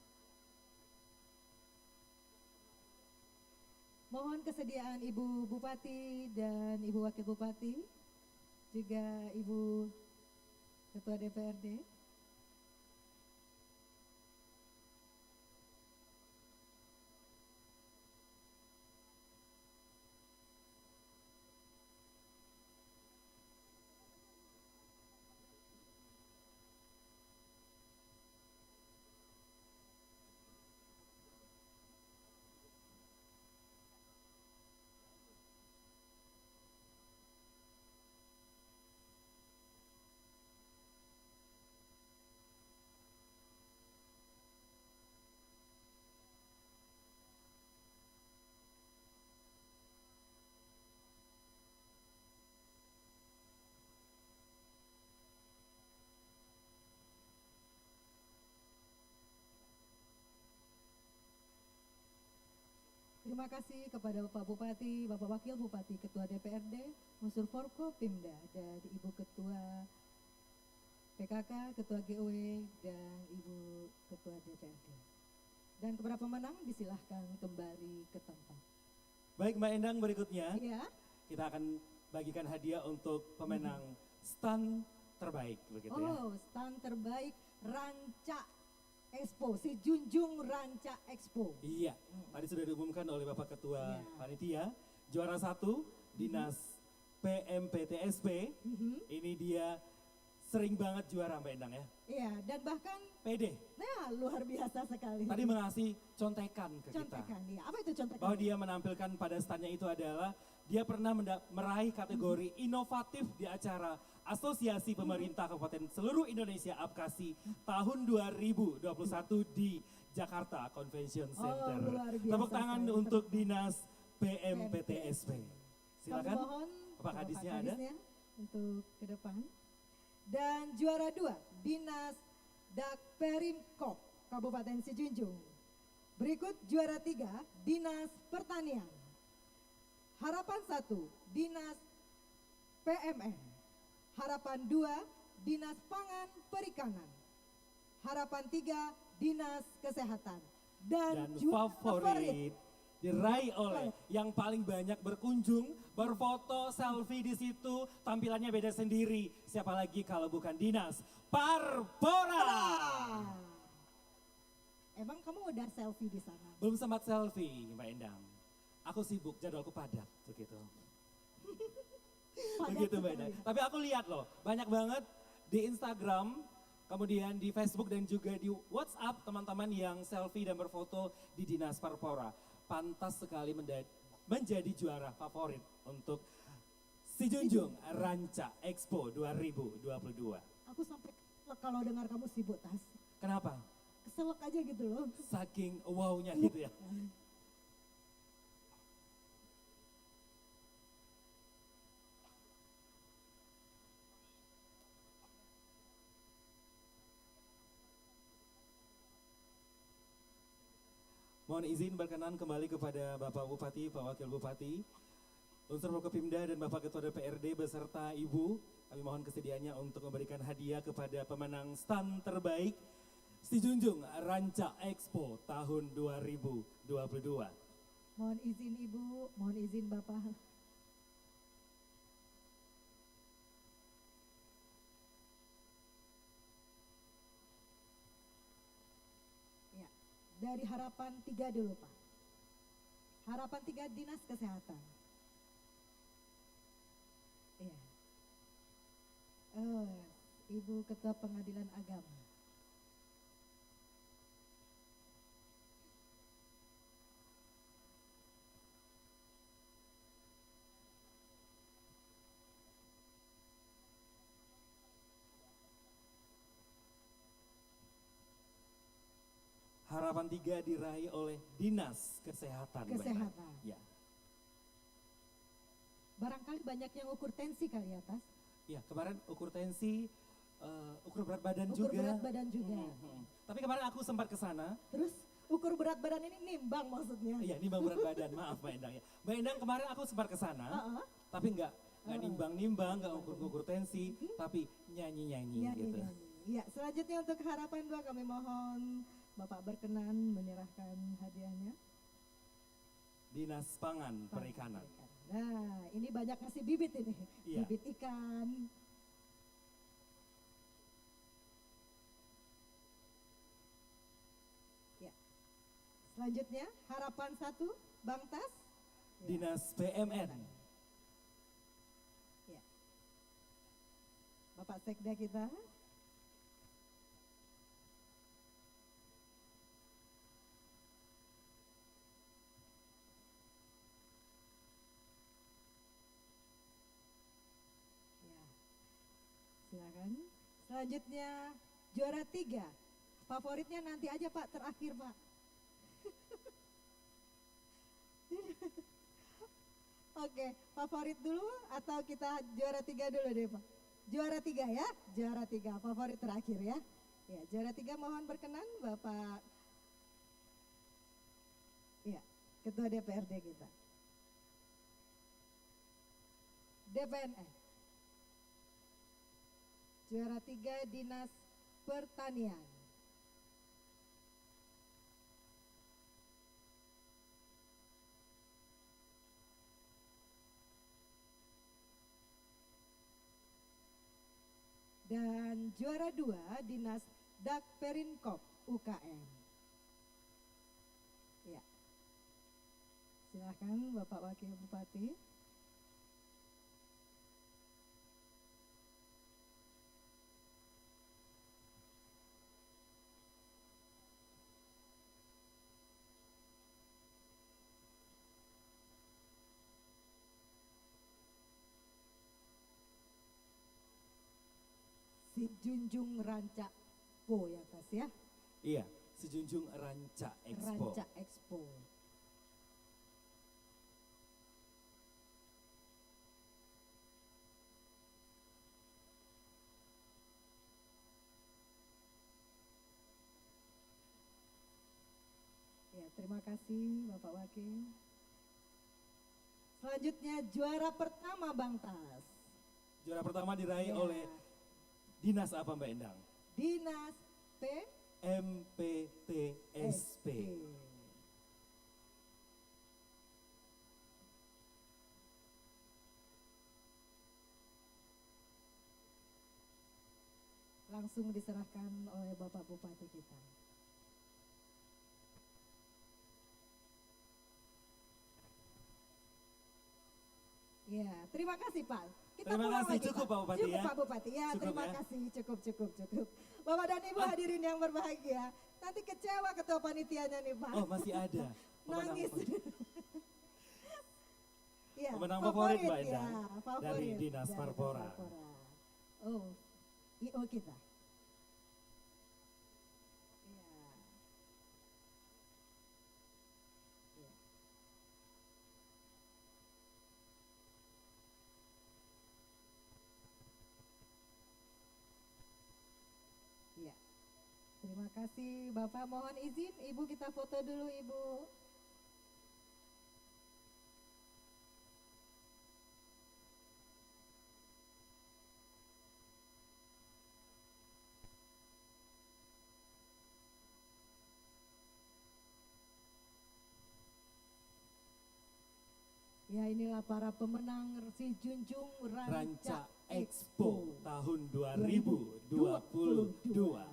Mohon kesediaan Ibu Bupati dan Ibu Wakil Bupati, juga Ibu Ketua DPRD. Terima kasih kepada Bapak Bupati, Bapak Wakil Bupati, Ketua DPRD, unsur Forkopimda, dan Ibu Ketua PKK, Ketua GOW, dan Ibu Ketua DPRD. Dan kepada pemenang disilahkan kembali ke tempat. Baik Mbak Endang, berikutnya Ya, kita akan bagikan hadiah untuk pemenang stand terbaik begitu ya. oh stand terbaik Ranca Expo, si Junjung Ranca Expo. Iya, tadi sudah diumumkan oleh Bapak Ketua Iya. Panitia. Juara 1 Dinas PMPTSP. Ini dia sering banget juara Mbak Endang ya. Iya, dan bahkan, PD. nah luar biasa sekali. Tadi mengasih contekan ke kita. Contekan, ya. Apa itu contekan? Bahwa dia menampilkan pada standnya itu adalah dia pernah meraih kategori inovatif di acara Asosiasi Pemerintah Kabupaten Seluruh Indonesia APKASI tahun 2021 di Jakarta Convention Oh, Center. luar biasa Tepuk tangan sekali. untuk Dinas PMPTSP. Kami Silakan. mohon Pak Kadisnya ada? untuk ke depan. Dan juara 2 Dinas Dakperimkop Kabupaten Sijunjung. Berikut juara 3 Dinas Pertanian. Harapan 1 Dinas PMN. Harapan 2 Dinas Pangan Perikanan. Harapan 3 Dinas Kesehatan. Dan juara favorit diraih oleh yang paling banyak berkunjung, berfoto, selfie di situ, tampilannya beda sendiri. Siapa lagi kalau bukan Dinas Parpora. Emang kamu udah selfie di sana? Belum sempat selfie, Mbak Endang. Aku sibuk, jadwalku padat, begitu. Begitu Mbak Endang. Tapi aku lihat loh, banyak banget di Instagram, kemudian di Facebook dan juga di WhatsApp teman-teman yang selfie dan berfoto di Dinas Parpora. Pantas sekali menjadi juara favorit untuk Si Junjung Ranca Expo 2022. Aku sampai kalau dengar kamu sibuk Tas. Kenapa? Keselak aja gitu loh. Saking wow-nya gitu ya. Mohon izin berkenan kembali kepada Bapak Bupati, Pak Wakil Bupati, unsur Prokopimda dan Bapak Ketua DPRD beserta Ibu. Kami mohon kesediaannya untuk memberikan hadiah kepada pemenang stand terbaik Si Junjung Ranca Expo tahun 2022. Mohon izin Ibu, mohon izin Bapak. Ya, dari harapan 3 dulu Pak. Harapan 3 Dinas Kesehatan. Iya. Ibu Ketua Pengadilan Agama. Harapan 3 diraih oleh Dinas Kesehatan. Mbak Ira. Kesehatan. Ya. Barangkali banyak yang ukur tensi kali ya Tas. Ya, kemarin ukur tensi, ukur berat badan Ukur juga. berat badan juga. Tapi kemarin aku sempat ke sana. Terus ukur berat badan ini nimbang maksudnya. Iya, nimbang berat badan. Maaf Mbak Endang ya. Mbak Endang kemarin aku sempat ke sana, Heeh. tapi nggak nimbang-nimbang, nggak ukur-ukur tensi, tapi nyanyi-nyanyi gitu. Ya, selanjutnya untuk harapan 2 kami mohon Bapak berkenan menyerahkan hadiahnya. Dinas Pangan Perikanan. Nah, ini banyak ngasih bibit ini. Iya. Bibit ikan. Ya. Selanjutnya harapan 1 Bang Tas. Ya. Dinas PMN. Ya. Bapak Sekda kita. Ya. Silakan. Selanjutnya juara 3. Favoritnya nanti aja Pak, terakhir Pak. Oke, favorit dulu atau kita juara 3 dulu deh Pak? Juara 3 ya, juara 3, favorit terakhir ya. Ya, juara 3 mohon berkenan Bapak. Ya, Ketua DPRD kita. DPNS. Juara 3 Dinas Pertanian. Dan juara 2 Dinas Dakperinkop UKM. Ya. Silakan Bapak Wakil Bupati. Si Junjung Ranca Po ya Tas ya. Iya, Sejunjung Ranca Expo. Ranca Expo. Ya, terima kasih Bapak Wakil. Selanjutnya juara pertama Bang Tas. Juara pertama diraih Ya. oleh Dinas apa Mbak Endang? Dinas MPTSP. Langsung diserahkan oleh Bapak Bupati kita. Ya, terima kasih Pak. Kita Terima pulang kasih. lagi, Cukup, Pak Bupati, Cukup ya? Pak Bupati. Ya, Cukup, terima ya? kasih. Cukup. Bapak dan Ibu hadirin yang berbahagia. Nanti kecewa ketua panitianya nih Pak. Oh masih ada. Pemenang Nangis. favorit. Ya, Pemenang favorit, Mbak ya, Endang. favorit Dari Dinas Parpora. Oh, IO kita. Ya. Ya. Ya. Terima kasih Bapak, mohon izin Ibu kita foto dulu Ibu. Ya, inilah para pemenang si Junjung Ranca Expo tahun 2022. Ya.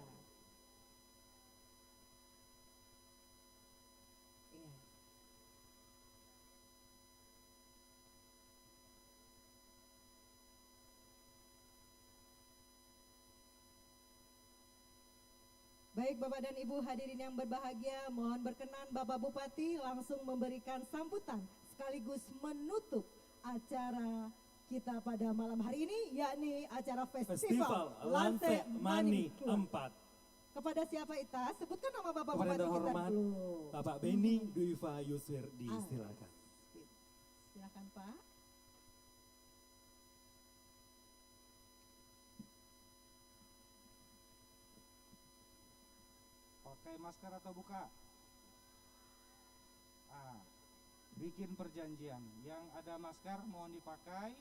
Baik Bapak dan Ibu hadirin yang berbahagia, mohon berkenan Bapak Bupati langsung memberikan sambutan sekaligus menutup acara kita pada malam hari ini, yakni acara Festival Lante Mani 4. Kepada siapa Ita? Sebutkan nama Bapak Kepada Bupati yang kita terhormat dulu. Bapak Beni Duiva Yuswir disilakan. Silakan Pak. Pakai masker atau buka? Bikin perjanjian. Yang ada masker mohon dipakai.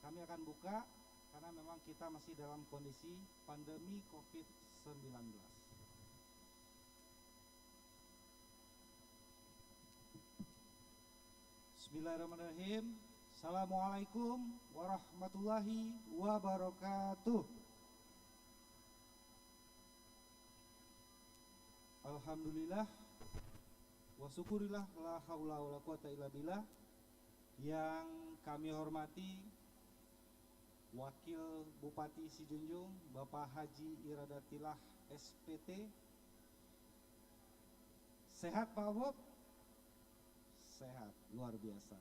Kami akan buka karena memang kita masih dalam kondisi pandemi COVID-19. Bismillahirrahmanirrahim. Assalamualaikum warahmatullahi wabarakatuh. Alhamdulillah wa syukurillah la haula wala quwata illa billah. Yang kami hormati Wakil Bupati Sijunjung Bapak Haji Iradatillah SPT. Sehat Pak Bob? Sehat, luar biasa.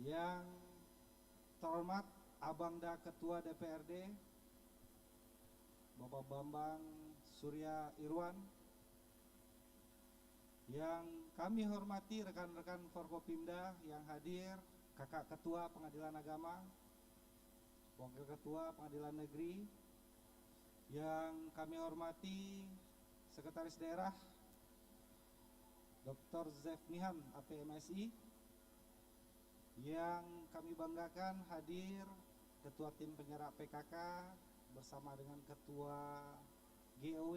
Yang terhormat Abangda Ketua DPRD Bapak Bambang Surya Irwan, yang kami hormati rekan-rekan Forkopimda yang hadir, Kakak Ketua Pengadilan Agama, Wakil Ketua Pengadilan Negeri, yang kami hormati Sekretaris Daerah Dr. Zefnihan APMSI, yang kami banggakan hadir Ketua Tim Penyerap PKK bersama dengan Ketua GOW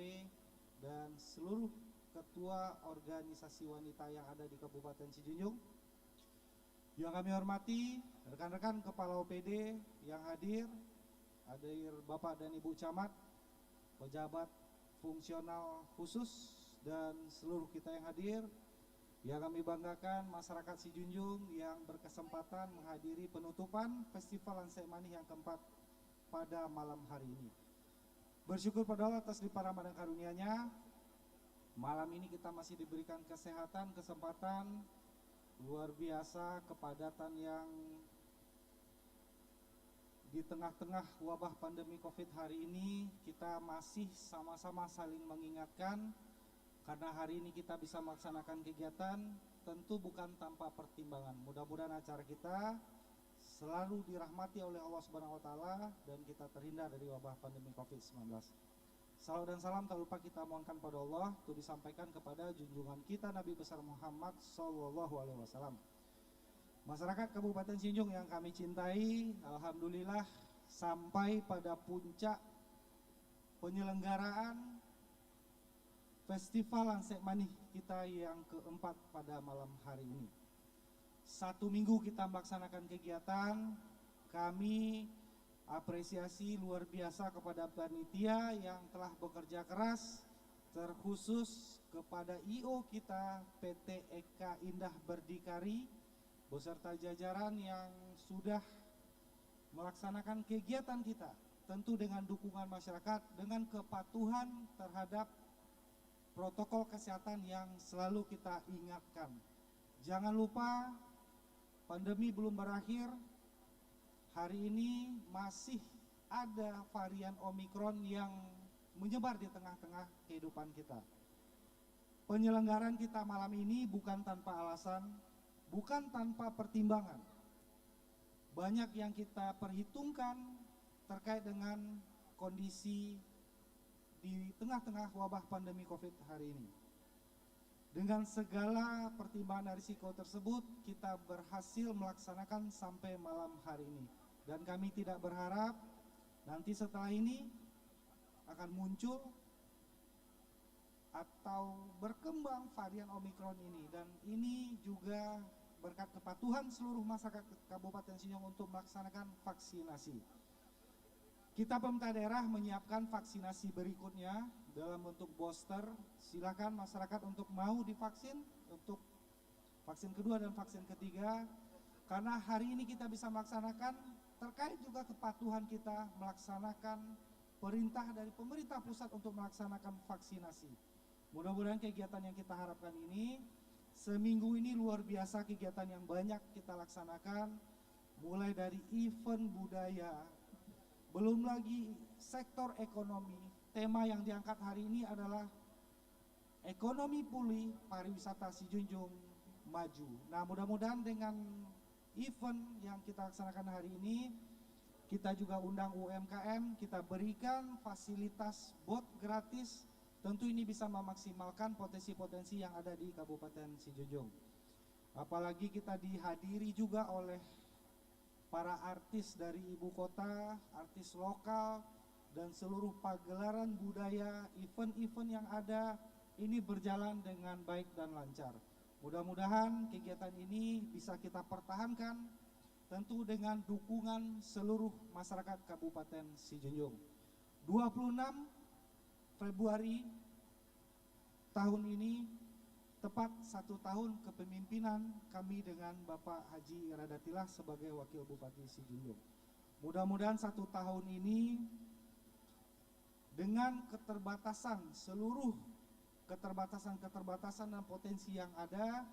dan seluruh ketua organisasi wanita yang ada di Kabupaten Sijunjung. Yang kami hormati rekan-rekan kepala OPD yang hadir Bapak dan Ibu Camat, pejabat fungsional khusus dan seluruh kita yang hadir. Yang kami banggakan masyarakat Sijunjung yang berkesempatan menghadiri penutupan Festival Lante Mani yang keempat pada malam hari ini. Bersyukur pada Allah atas limpahan dan karunia-Nya. Malam ini kita masih diberikan kesehatan, kesempatan luar biasa, kepadatan yang di tengah-tengah wabah pandemi COVID hari ini kita masih sama-sama saling mengingatkan karena hari ini kita bisa melaksanakan kegiatan tentu bukan tanpa pertimbangan. Mudah-mudahan acara kita selalu dirahmati oleh Allah Subhanahu wa taala dan kita terhindar dari wabah pandemi Covid-19. Salawat dan salam tak lupa kita mohonkan pada Allah untuk disampaikan kepada junjungan kita Nabi besar Muhammad sallallahu alaihi wasallam. Masyarakat Kabupaten Sijunjung yang kami cintai, alhamdulillah sampai pada puncak penyelenggaraan Festival Lansek Manih kita yang keempat pada malam hari ini. 1 minggu kita melaksanakan kegiatan, kami apresiasi luar biasa kepada panitia yang telah bekerja keras, terkhusus kepada IO kita PT Eka Indah Berdikari beserta jajaran yang sudah melaksanakan kegiatan kita, tentu dengan dukungan masyarakat, dengan kepatuhan terhadap protokol kesehatan yang selalu kita ingatkan. Jangan lupa pandemi belum berakhir. Hari ini masih ada varian Omikron yang menyebar di tengah-tengah kehidupan kita. Penyelenggaraan kita malam ini bukan tanpa alasan, bukan tanpa pertimbangan. Banyak yang kita perhitungkan terkait dengan kondisi di tengah-tengah wabah pandemi Covid hari ini. Dengan segala pertimbangan dan risiko tersebut, kita berhasil melaksanakan sampai malam hari ini. Dan kami tidak berharap nanti setelah ini akan muncul atau berkembang varian Omikron ini. Dan ini juga berkat kepatuhan seluruh masyarakat Kabupaten Sijunjung untuk melaksanakan vaksinasi. Kita pemerintah daerah menyiapkan vaksinasi berikutnya dalam bentuk booster. Silakan masyarakat untuk mau divaksin untuk vaksin kedua dan vaksin ketiga. Karena hari ini kita bisa melaksanakan terkait juga kepatuhan kita melaksanakan perintah dari pemerintah pusat untuk melaksanakan vaksinasi. Mudah-mudahan kegiatan yang kita harapkan ini, seminggu ini luar biasa kegiatan yang banyak kita laksanakan, mulai dari event budaya, belum lagi sektor ekonomi. Tema yang diangkat hari ini adalah ekonomi pulih, pariwisata Sijunjung maju. Nah, mudah-mudahan dengan event yang kita laksanakan hari ini, kita juga undang UMKM, kita berikan fasilitas bot gratis. Tentu ini bisa memaksimalkan potensi-potensi yang ada di Kabupaten Sijunjung. Apalagi kita dihadiri juga oleh para artis dari ibu kota, artis lokal, dan seluruh pagelaran budaya, event-event yang ada, ini berjalan dengan baik dan lancar. Mudah-mudahan kegiatan ini bisa kita pertahankan, tentu dengan dukungan seluruh masyarakat Kabupaten Sijunjung. 26 Februari tahun ini tepat 1 tahun kepemimpinan kami dengan Bapak Haji Iradatillah sebagai Wakil Bupati Sijunjung. Mudah-mudahan 1 tahun ini dengan keterbatasan seluruh keterbatasan dan potensi yang ada,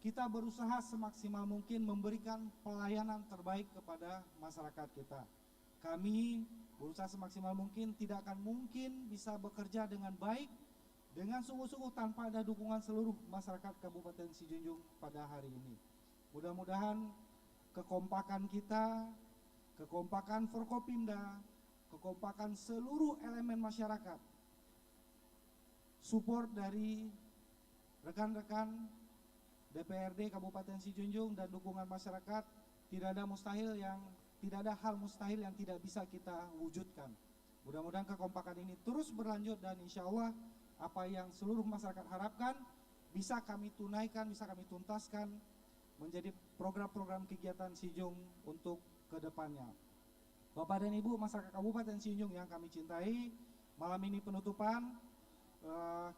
kita berusaha semaksimal mungkin memberikan pelayanan terbaik kepada masyarakat kita. Kami berusaha semaksimal mungkin, tidak akan mungkin bisa bekerja dengan baik, dengan sungguh-sungguh tanpa ada dukungan seluruh masyarakat Kabupaten Sijunjung pada hari ini. Mudah-mudahan kekompakan kita, kekompakan Forkopimda, kekompakan seluruh elemen masyarakat, support dari rekan-rekan DPRD Kabupaten Sijunjung dan dukungan masyarakat, tidak ada hal mustahil yang tidak bisa kita wujudkan. Mudah-mudahan kekompakan ini terus berlanjut dan insya Allah apa yang seluruh masyarakat harapkan bisa kami tunaikan, bisa kami tuntaskan menjadi program-program kegiatan Sijung untuk kedepannya. Bapak dan Ibu masyarakat Kabupaten Sijunjung yang kami cintai, malam ini penutupan.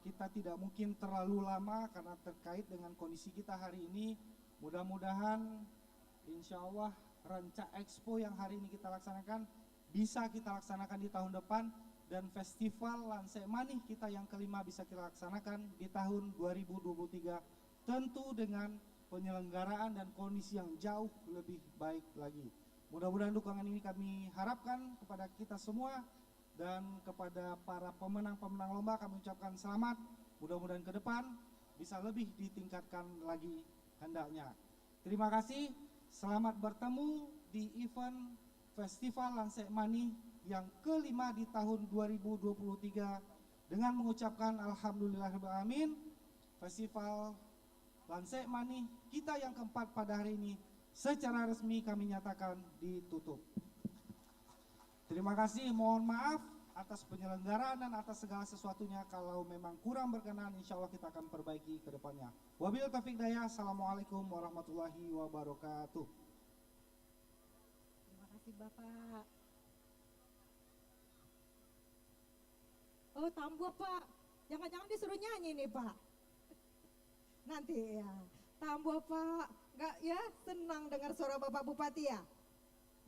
Kita tidak mungkin terlalu lama karena terkait dengan kondisi kita hari ini. Mudah-mudahan insya Allah Ranca Expo yang hari ini kita laksanakan bisa kita laksanakan di tahun depan, dan Festival Lansek Manih kita yang kelima bisa kita laksanakan di tahun 2023, tentu dengan penyelenggaraan dan kondisi yang jauh lebih baik lagi. Mudah-mudahan dukungan ini kami harapkan kepada kita semua. Dan kepada para pemenang-pemenang lomba kami ucapkan selamat Mudah-mudahan ke depan bisa lebih ditingkatkan lagi hendaknya. Terima kasih, selamat bertemu di event Festival Lansek Mani yang kelima di tahun 2023 dengan mengucapkan Alhamdulillahirrahmanirrahim. Festival Lansek Mani kita yang keempat pada hari ini secara resmi kami nyatakan ditutup. Terima kasih, mohon maaf atas penyelenggaraan dan atas segala sesuatunya. Kalau memang kurang berkenan, insya Allah kita akan perbaiki ke depannya. Wabillahi taufiq hidayah. Assalamualaikum warahmatullahi wabarakatuh. Terima kasih Bapak. Oh, Tambuah Pak, jangan-jangan disuruh nyanyi nih Pak. Nanti ya, Tambuah Pak, nggak ya senang dengar suara Bapak Bupati ya?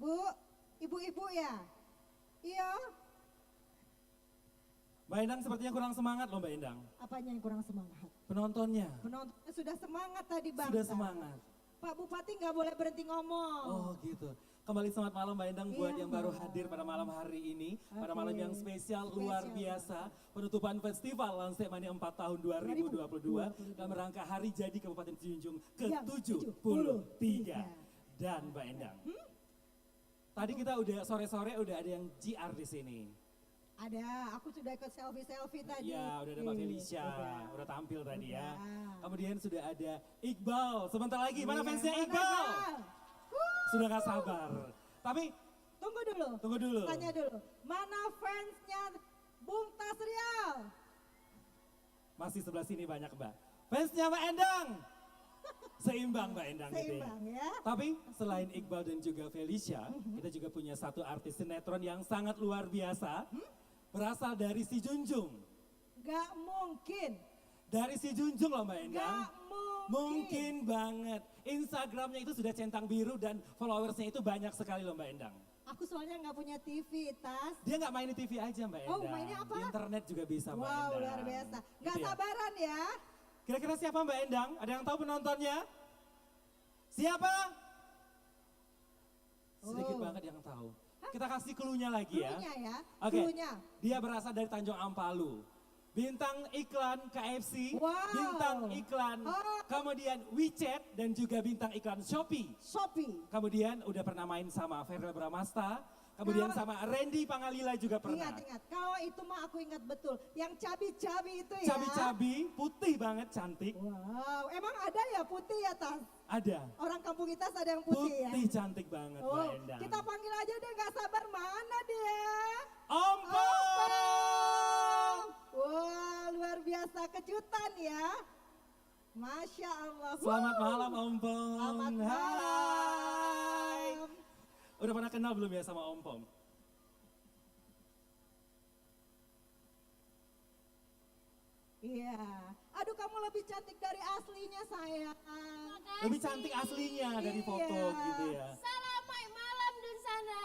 Bu, ibu-ibu ya? Iya. Mbak Endang sepertinya kurang semangat loh Mbak Endang. Apanya yang kurang semangat? Penontonnya Penontonnya sudah semangat tadi Bang. sudah semangat. Pak Bupati nggak boleh berhenti ngomong. Oh gitu. Kembali selamat malam Mbak Endang buat Iya, yang baru Mbak. hadir pada malam hari ini. Pada Oke. malam yang spesial luar Spesial, biasa. Penutupan Festival Lansek Mani 4 tahun 2022 dalam rangka Hari Jadi Kabupaten Sijunjung Yang ke-73. Dan Mbak Endang, tadi kita udah sore-sore udah ada yang GR di sini. Ada, aku sudah ikut selfie tadi. Ya, udah ada Mbak Felicia, Udah. udah tampil tadi ya. Udah. Kemudian sudah ada Iqbal, sebentar lagi. Mana Iya, fansnya mana Iqbal? Iqbal? Sudah gak sabar. Tapi Tunggu dulu. tunggu dulu. Tanya dulu. Mana fansnya Bung Tasrial? Masih sebelah sini banyak Mbak. Fansnya Mbak Endang. Seimbang Mbak Endang gitu ya. Seimbang ya. Tapi selain Iqbal dan juga Felicia, kita juga punya satu artis sinetron yang sangat luar biasa. Berasal dari Si Junjung. Gak mungkin. Dari Si Junjung loh Mbak Endang. Gak mungkin. Mungkin banget. Instagramnya itu sudah centang biru dan followersnya itu banyak sekali loh Mbak Endang. Aku soalnya nggak punya TV, Tas. Dia nggak main di TV aja Mbak Endang. Oh, mainnya apa? Di internet juga bisa Mbak Wow, Endang. luar biasa. Gak Gitu ya. sabaran ya. Kira-kira siapa Mbak Endang? Ada yang tahu penontonnya? Siapa? Sedikit Oh. banget yang tahu. Kita kasih clue-nya lagi ya. Cluenya ya. Oke. Cluenya. Dia berasal dari Tanjung Ampalu. Bintang iklan KFC, Wow. bintang iklan, Oh. kemudian WeChat dan juga bintang iklan Shopee. Shopee. Kemudian udah pernah main sama Ferel Bramasta, kemudian Kalau- sama Randy Pangalila juga pernah. Ingat. Kalau itu mah aku ingat betul. Yang cabi-cabi itu ya. Cabi-cabi, putih banget, cantik. Wow, emang ada ya putih ya, Tas? Ada. Orang kampung kita ada yang putih, Putih ya. cantik banget Oh, Mbak Endang. kita panggil aja deh, nggak sabar, mana dia? Ompong! Wah, luar biasa kejutan ya. Masya Allah. Selamat malam Ompong. Selamat Hai. malam. Udah pernah kenal belum ya sama Ompong? Iya. Aduh, kamu lebih cantik dari aslinya, sayang. Lebih cantik aslinya dari foto Iya. gitu ya. Selamat malam dan sana.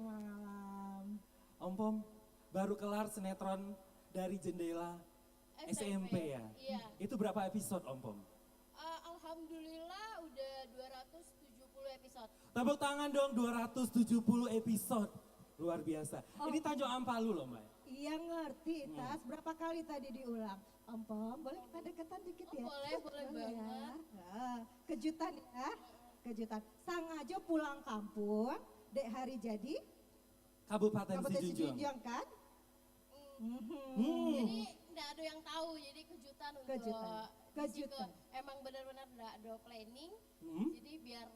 Malam. Ompong baru kelar sinetron dari jendela SMP ya. Iya. Itu berapa episode Ompong? Alhamdulillah udah 270 episode. Tepuk tangan dong 270 episode. Luar biasa. Ini Tanjung Ampalu loh Mbak. Iya ngerti, Tas. Berapa kali tadi diulang? Om, boleh kita deketan dikit ya? Boleh ya. banget. Ah, kejutan ya, kejutan. Sengaja pulang kampung, dek hari jadi, Kabupaten Kabupaten Sijunjung. Sijunjung kan? Jadi nggak ada yang tahu, jadi kejutan untuk Kejutan. Kejutan. Emang benar-benar nggak ada planning, Hmm? jadi biar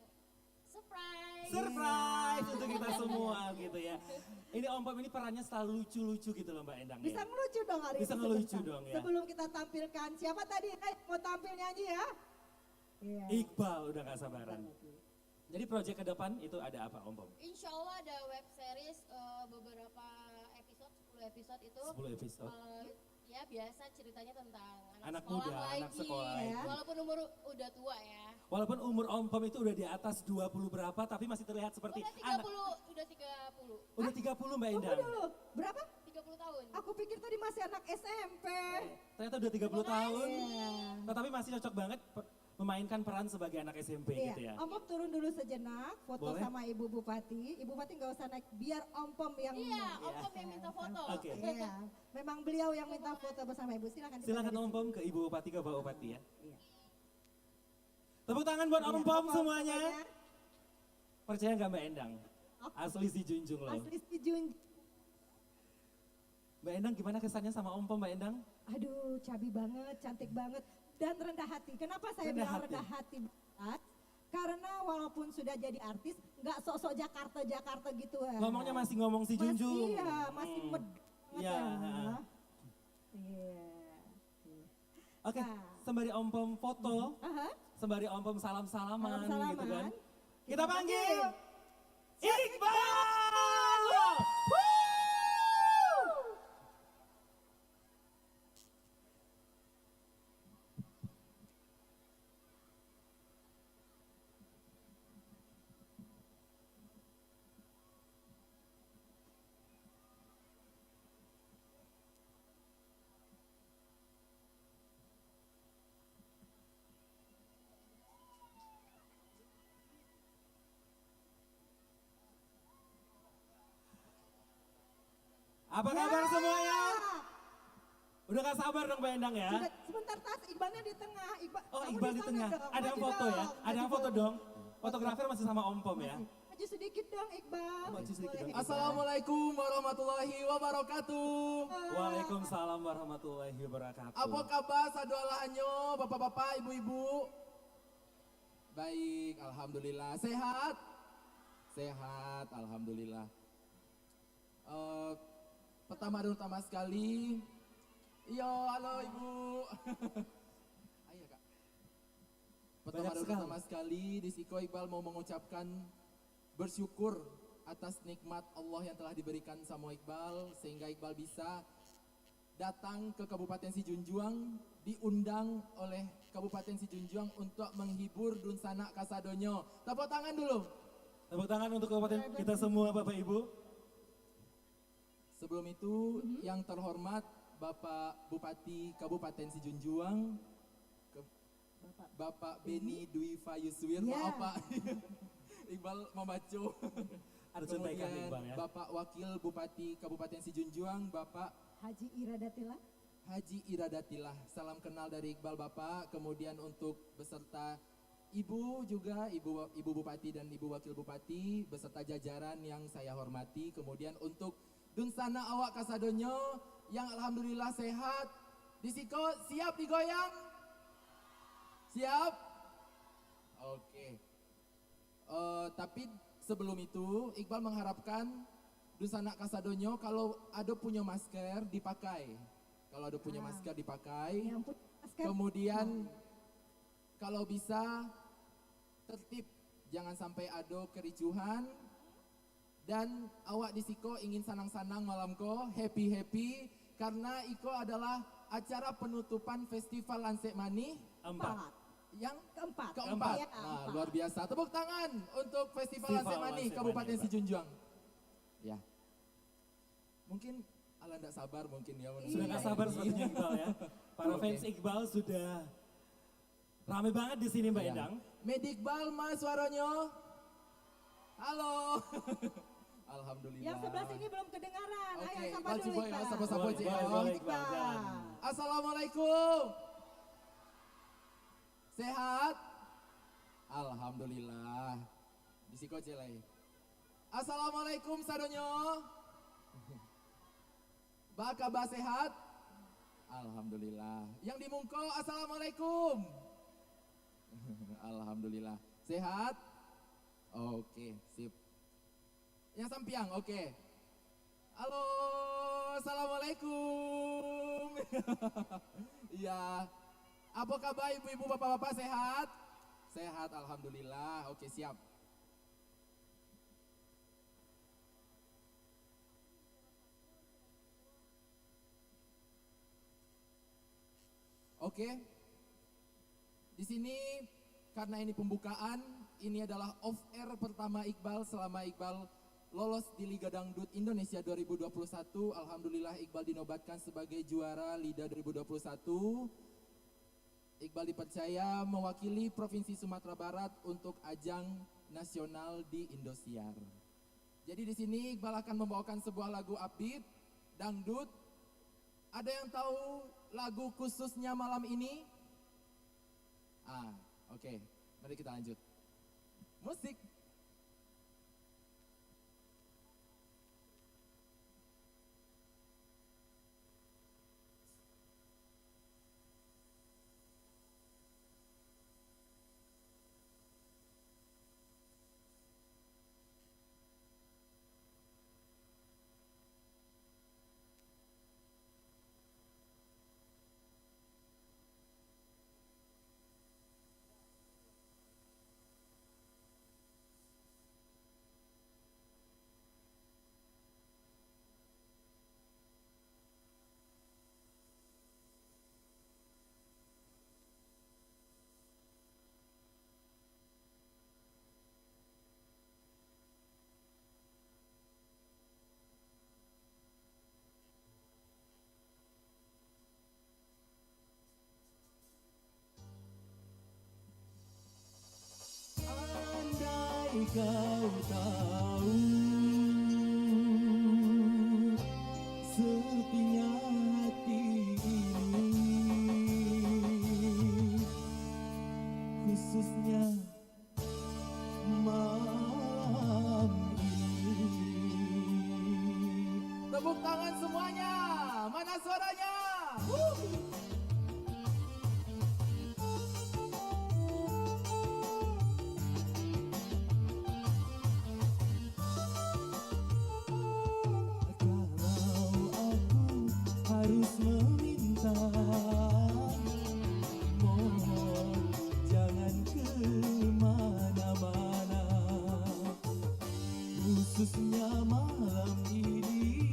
surprise. Surprise untuk kita semua gitu ya. Ini Om Pom ini perannya selalu lucu-lucu gitu loh Mbak Endang Bisa ya. ngelucu dong hari Bisa ini ngelucu sebentar. dong ya. Sebelum kita tampilkan, siapa tadi mau tampil nyanyi ya? Iya. Iqbal udah gak sabaran. Jadi proyek ke depan itu ada apa Om Pom? Insya Allah ada web series beberapa episode, 10 episode itu 10 episode. ya biasa ceritanya tentang Anak sekolah muda, lagi. anak sekolah lagi. Walaupun umur udah tua ya. Walaupun umur Om Pom itu udah di atas 20 berapa tapi masih terlihat seperti Udah 30, anak. udah 30. Udah 30 Mbak Tunggu Endang. dulu, berapa? 30 tahun. Aku pikir tadi masih anak SMP. Ternyata udah 30 tahun. Iya. Tetapi masih cocok banget memainkan peran sebagai anak SMP Iya, gitu ya. Om Pom turun dulu sejenak, foto Boleh? sama Ibu Bupati. Ibu Bupati nggak usah naik, biar Om Pom yang Iya, Om Pom yang minta foto. Oke. Iya, memang beliau yang minta foto bersama Ibu. Silakan. Silakan ditangan Om di Pom ke Ibu Bupati ke Bapak Bupati ya. sini. Iya. Tepuk tangan buat Iya, Om Pom semuanya. Percaya nggak Mbak Endang? Asli si Junjung loh. Asli si Jun. Mbak Endang gimana kesannya sama Om Pom Mbak Endang? Aduh, cabi banget, cantik banget, dan rendah hati. Kenapa saya Rendah bilang hati. rendah hati banget? Karena walaupun sudah jadi artis, nggak sok-sok Jakarta gitu ya. Ngomongnya masih ngomong si Junjung. Iya, masih med banget Iya, ya. ha. Iya. Oke, Nah. sembari Om Pom foto, Aha, sembari Om Pom salam-salaman salam-salaman. gitu kan. Kita Kita panggil panggil Iqbal! Apa kabar semuanya? Udah gak sabar dong Mbak Endang ya? Sudah, sebentar Tas, Iqbalnya di tengah. Oh kamu Iqbal di sana tengah, dong, ada yang maju foto ya? dong, Ada yang maju foto dong? Fotografer masih sama Om Pom ya? Maju sedikit dong Iqbal. Maju sedikit dong. Assalamualaikum warahmatullahi wabarakatuh. Waalaikumsalam warahmatullahi wabarakatuh. Apa kabar sadualahanyo, bapak-bapak, ibu-ibu? Baik, alhamdulillah. Sehat? Sehat, alhamdulillah. Pertama sekali, halo ibu. Ayo kak. Pertama sekali, di Siko Iqbal mau mengucapkan bersyukur atas nikmat Allah yang telah diberikan sama Iqbal sehingga Iqbal bisa datang ke Kabupaten Sijunjuang, diundang oleh Kabupaten Sijunjuang untuk menghibur Dunsana Kasadonyo. Tepuk tangan dulu. Tepuk tangan untuk kabupaten kita semua Bapak Ibu. Sebelum itu yang terhormat Bapak Bupati Kabupaten Sijunjuang, Bapak Beni Dwi Fayuswir, Ya. maaf Pak. Iqbal membaca. Ada contekan Kemudian Iqbal ya. Bapak Wakil Bupati Kabupaten Sijunjuang, Bapak Haji Iradatila. Haji Iradatilah. Salam kenal dari Iqbal Bapak. Kemudian untuk beserta Ibu juga, Ibu Bupati dan Ibu Wakil Bupati beserta jajaran yang saya hormati. Kemudian untuk Dunsana awak kasadonyo yang alhamdulillah sehat. Disiko siap digoyang? Siap? Oke. Tapi sebelum itu Iqbal mengharapkan Dunsana kasadonyo kalau ada punya masker dipakai. Kalau ada punya masker dipakai. Yang punya masker. Kemudian kalau bisa tertib, jangan sampai ada kericuhan. Dan awak di Siko ingin sanang-sanang malam ko, happy-happy karena Iko adalah acara penutupan Festival Lansek Mani Empat. yang Keempat. keempat. Ya, Nah, keempat. luar biasa. Tepuk tangan untuk Festival Festival Lansek Mani Lansek Kabupaten Mani, Pak. Sijunjuang. Ya. Mungkin ala ndak sabar mungkin ya. Sudah gak sabar sepertinya Iqbal ya. Para Oke. fans Iqbal sudah rame banget di sini Mbak Ya. Endang. Medikbal Mas Waronyo. Halo. Alhamdulillah. Yang sebelah sini belum kedengaran. Oke, Ayo sapa Iqbal dulu Ciboy, Iqbal. sapa-sapa Boleh, Cik. boleh, Oh. boleh, Iqbal. Iqbal, jalan. Assalamualaikum. Sehat? Alhamdulillah. Bisiko celai. Assalamualaikum sadonyo. Bakaba sehat? Alhamdulillah. Yang di Mungko, assalamualaikum. Alhamdulillah. Sehat? Oke, sip. Yang Sampiang, oke. Halo, assalamualaikum. Iya. Apa kabar ibu-ibu, bapak-bapak sehat? Sehat, alhamdulillah. Oke, siap. Oke. Di sini karena ini pembukaan, ini adalah off air pertama Iqbal selama Iqbal lolos di Liga Dangdut Indonesia 2021. Alhamdulillah Iqbal dinobatkan sebagai juara LIDA 2021. Iqbal dipercaya mewakili Provinsi Sumatera Barat untuk ajang nasional di Indosiar. Jadi di sini Iqbal akan membawakan sebuah lagu upbeat, dangdut. Ada yang tahu lagu khususnya malam ini? Oke. Mari kita lanjut. Musik. Andai kau tahu sepinya hati ini, khususnya malam ini. Tepuk tangan semuanya. Mana suaranya? Harus meminta, mohon jangan kemana-mana, khususnya malam ini.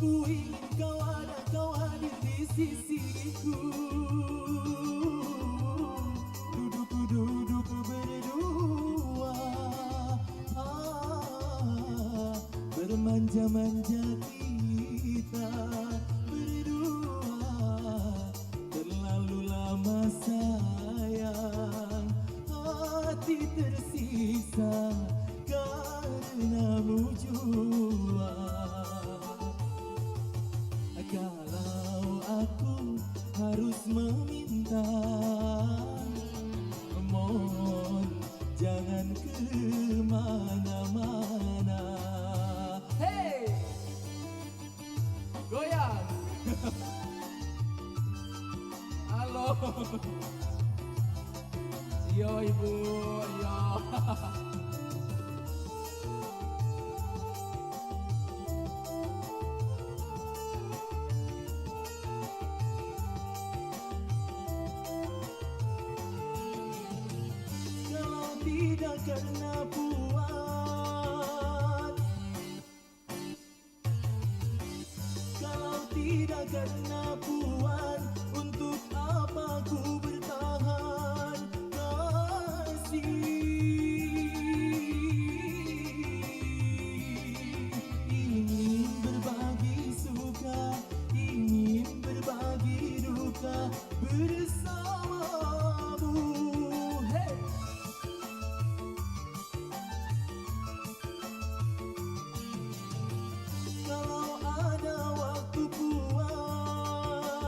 Ku ingin kau hadir di sisiku. Duduk berdua, bermanja-manja kita berdua, terlalu lama sayang, hati tersisa karenamu jua. Kalau aku harus meminta, mohon jangan kemana-mana. Hey, goyang. Halo. Yo ibu, yo. Kalau tidak karena puas, kalau tidak karena puas, untuk apa ku bertahan kasih. Ingin berbagi suka, ingin berbagi duka bersamamu. Hey! Kalau ada waktu puas,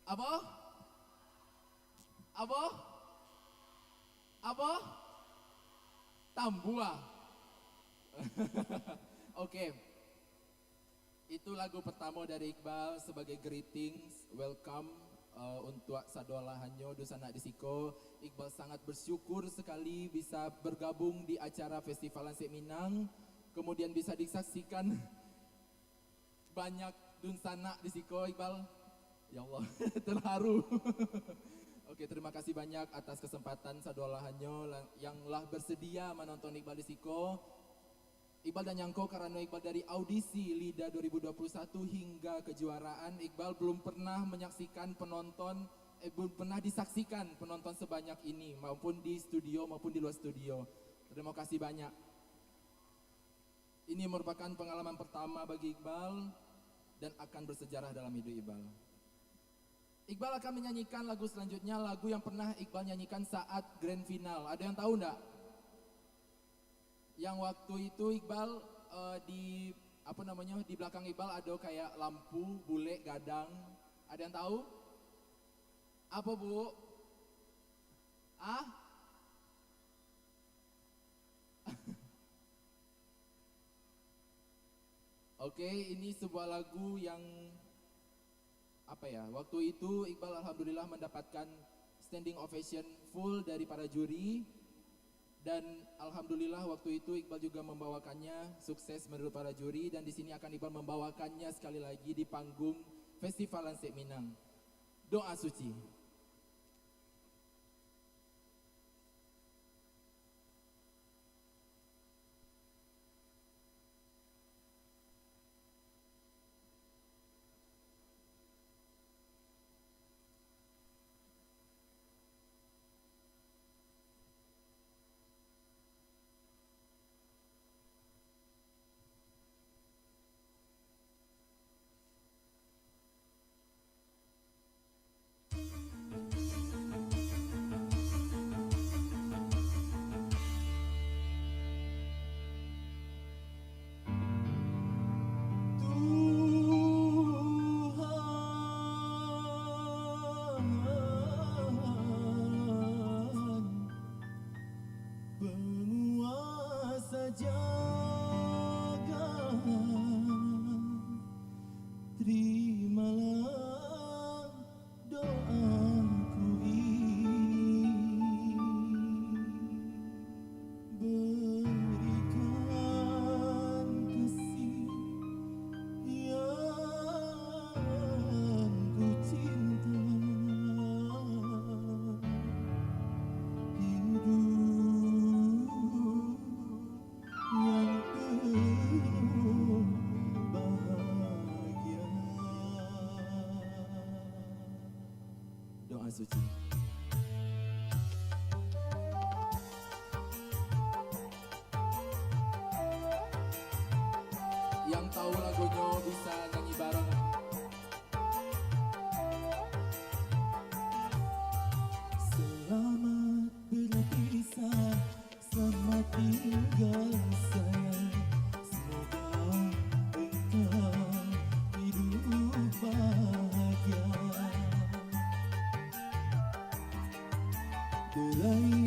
Apa? Apa? Apa? Tambua. Oke. Itu lagu pertama dari Iqbal sebagai greetings, welcome untuk Sadola Hanyo Dusana Disiko. Iqbal sangat bersyukur sekali bisa bergabung di acara Festival Lansik Minang. Kemudian bisa disaksikan banyak Dunsana Disiko, Iqbal. Ya Allah, terharu. Oke, terima kasih banyak atas kesempatan Sadola Hanyo yang telah bersedia menonton Iqbal Disiko. Iqbal dan Nyangko karena Iqbal dari audisi LIDA 2021 hingga kejuaraan, Iqbal belum pernah menyaksikan penonton, belum pernah disaksikan penonton sebanyak ini maupun di studio maupun di luar studio. Terima kasih banyak. Ini merupakan pengalaman pertama bagi Iqbal dan akan bersejarah dalam hidup Iqbal. Iqbal akan menyanyikan lagu selanjutnya, lagu yang pernah Iqbal nyanyikan saat grand final. Ada yang tahu enggak? Yang waktu itu Iqbal di belakang Iqbal ada kayak lampu, bule, gadang. Ada yang tahu? Apa, Bu? Ah? Oke, ini sebuah lagu yang waktu itu Iqbal alhamdulillah mendapatkan standing ovation full dari para juri. Dan alhamdulillah waktu itu Iqbal juga membawakannya sukses menurut para juri, dan di sini akan Iqbal membawakannya sekali lagi di panggung Festival Lansik Minang. Doa suci. Terimalah doaku ini, berikan kasih yang ku cinta, hidup yang penuh bahagia. Doa suci. Yang tahu lagunya bisa nyanyi bareng. Selamat berpisah, selamat tinggal sayang. Semoga engkau hidup bahagia. Belai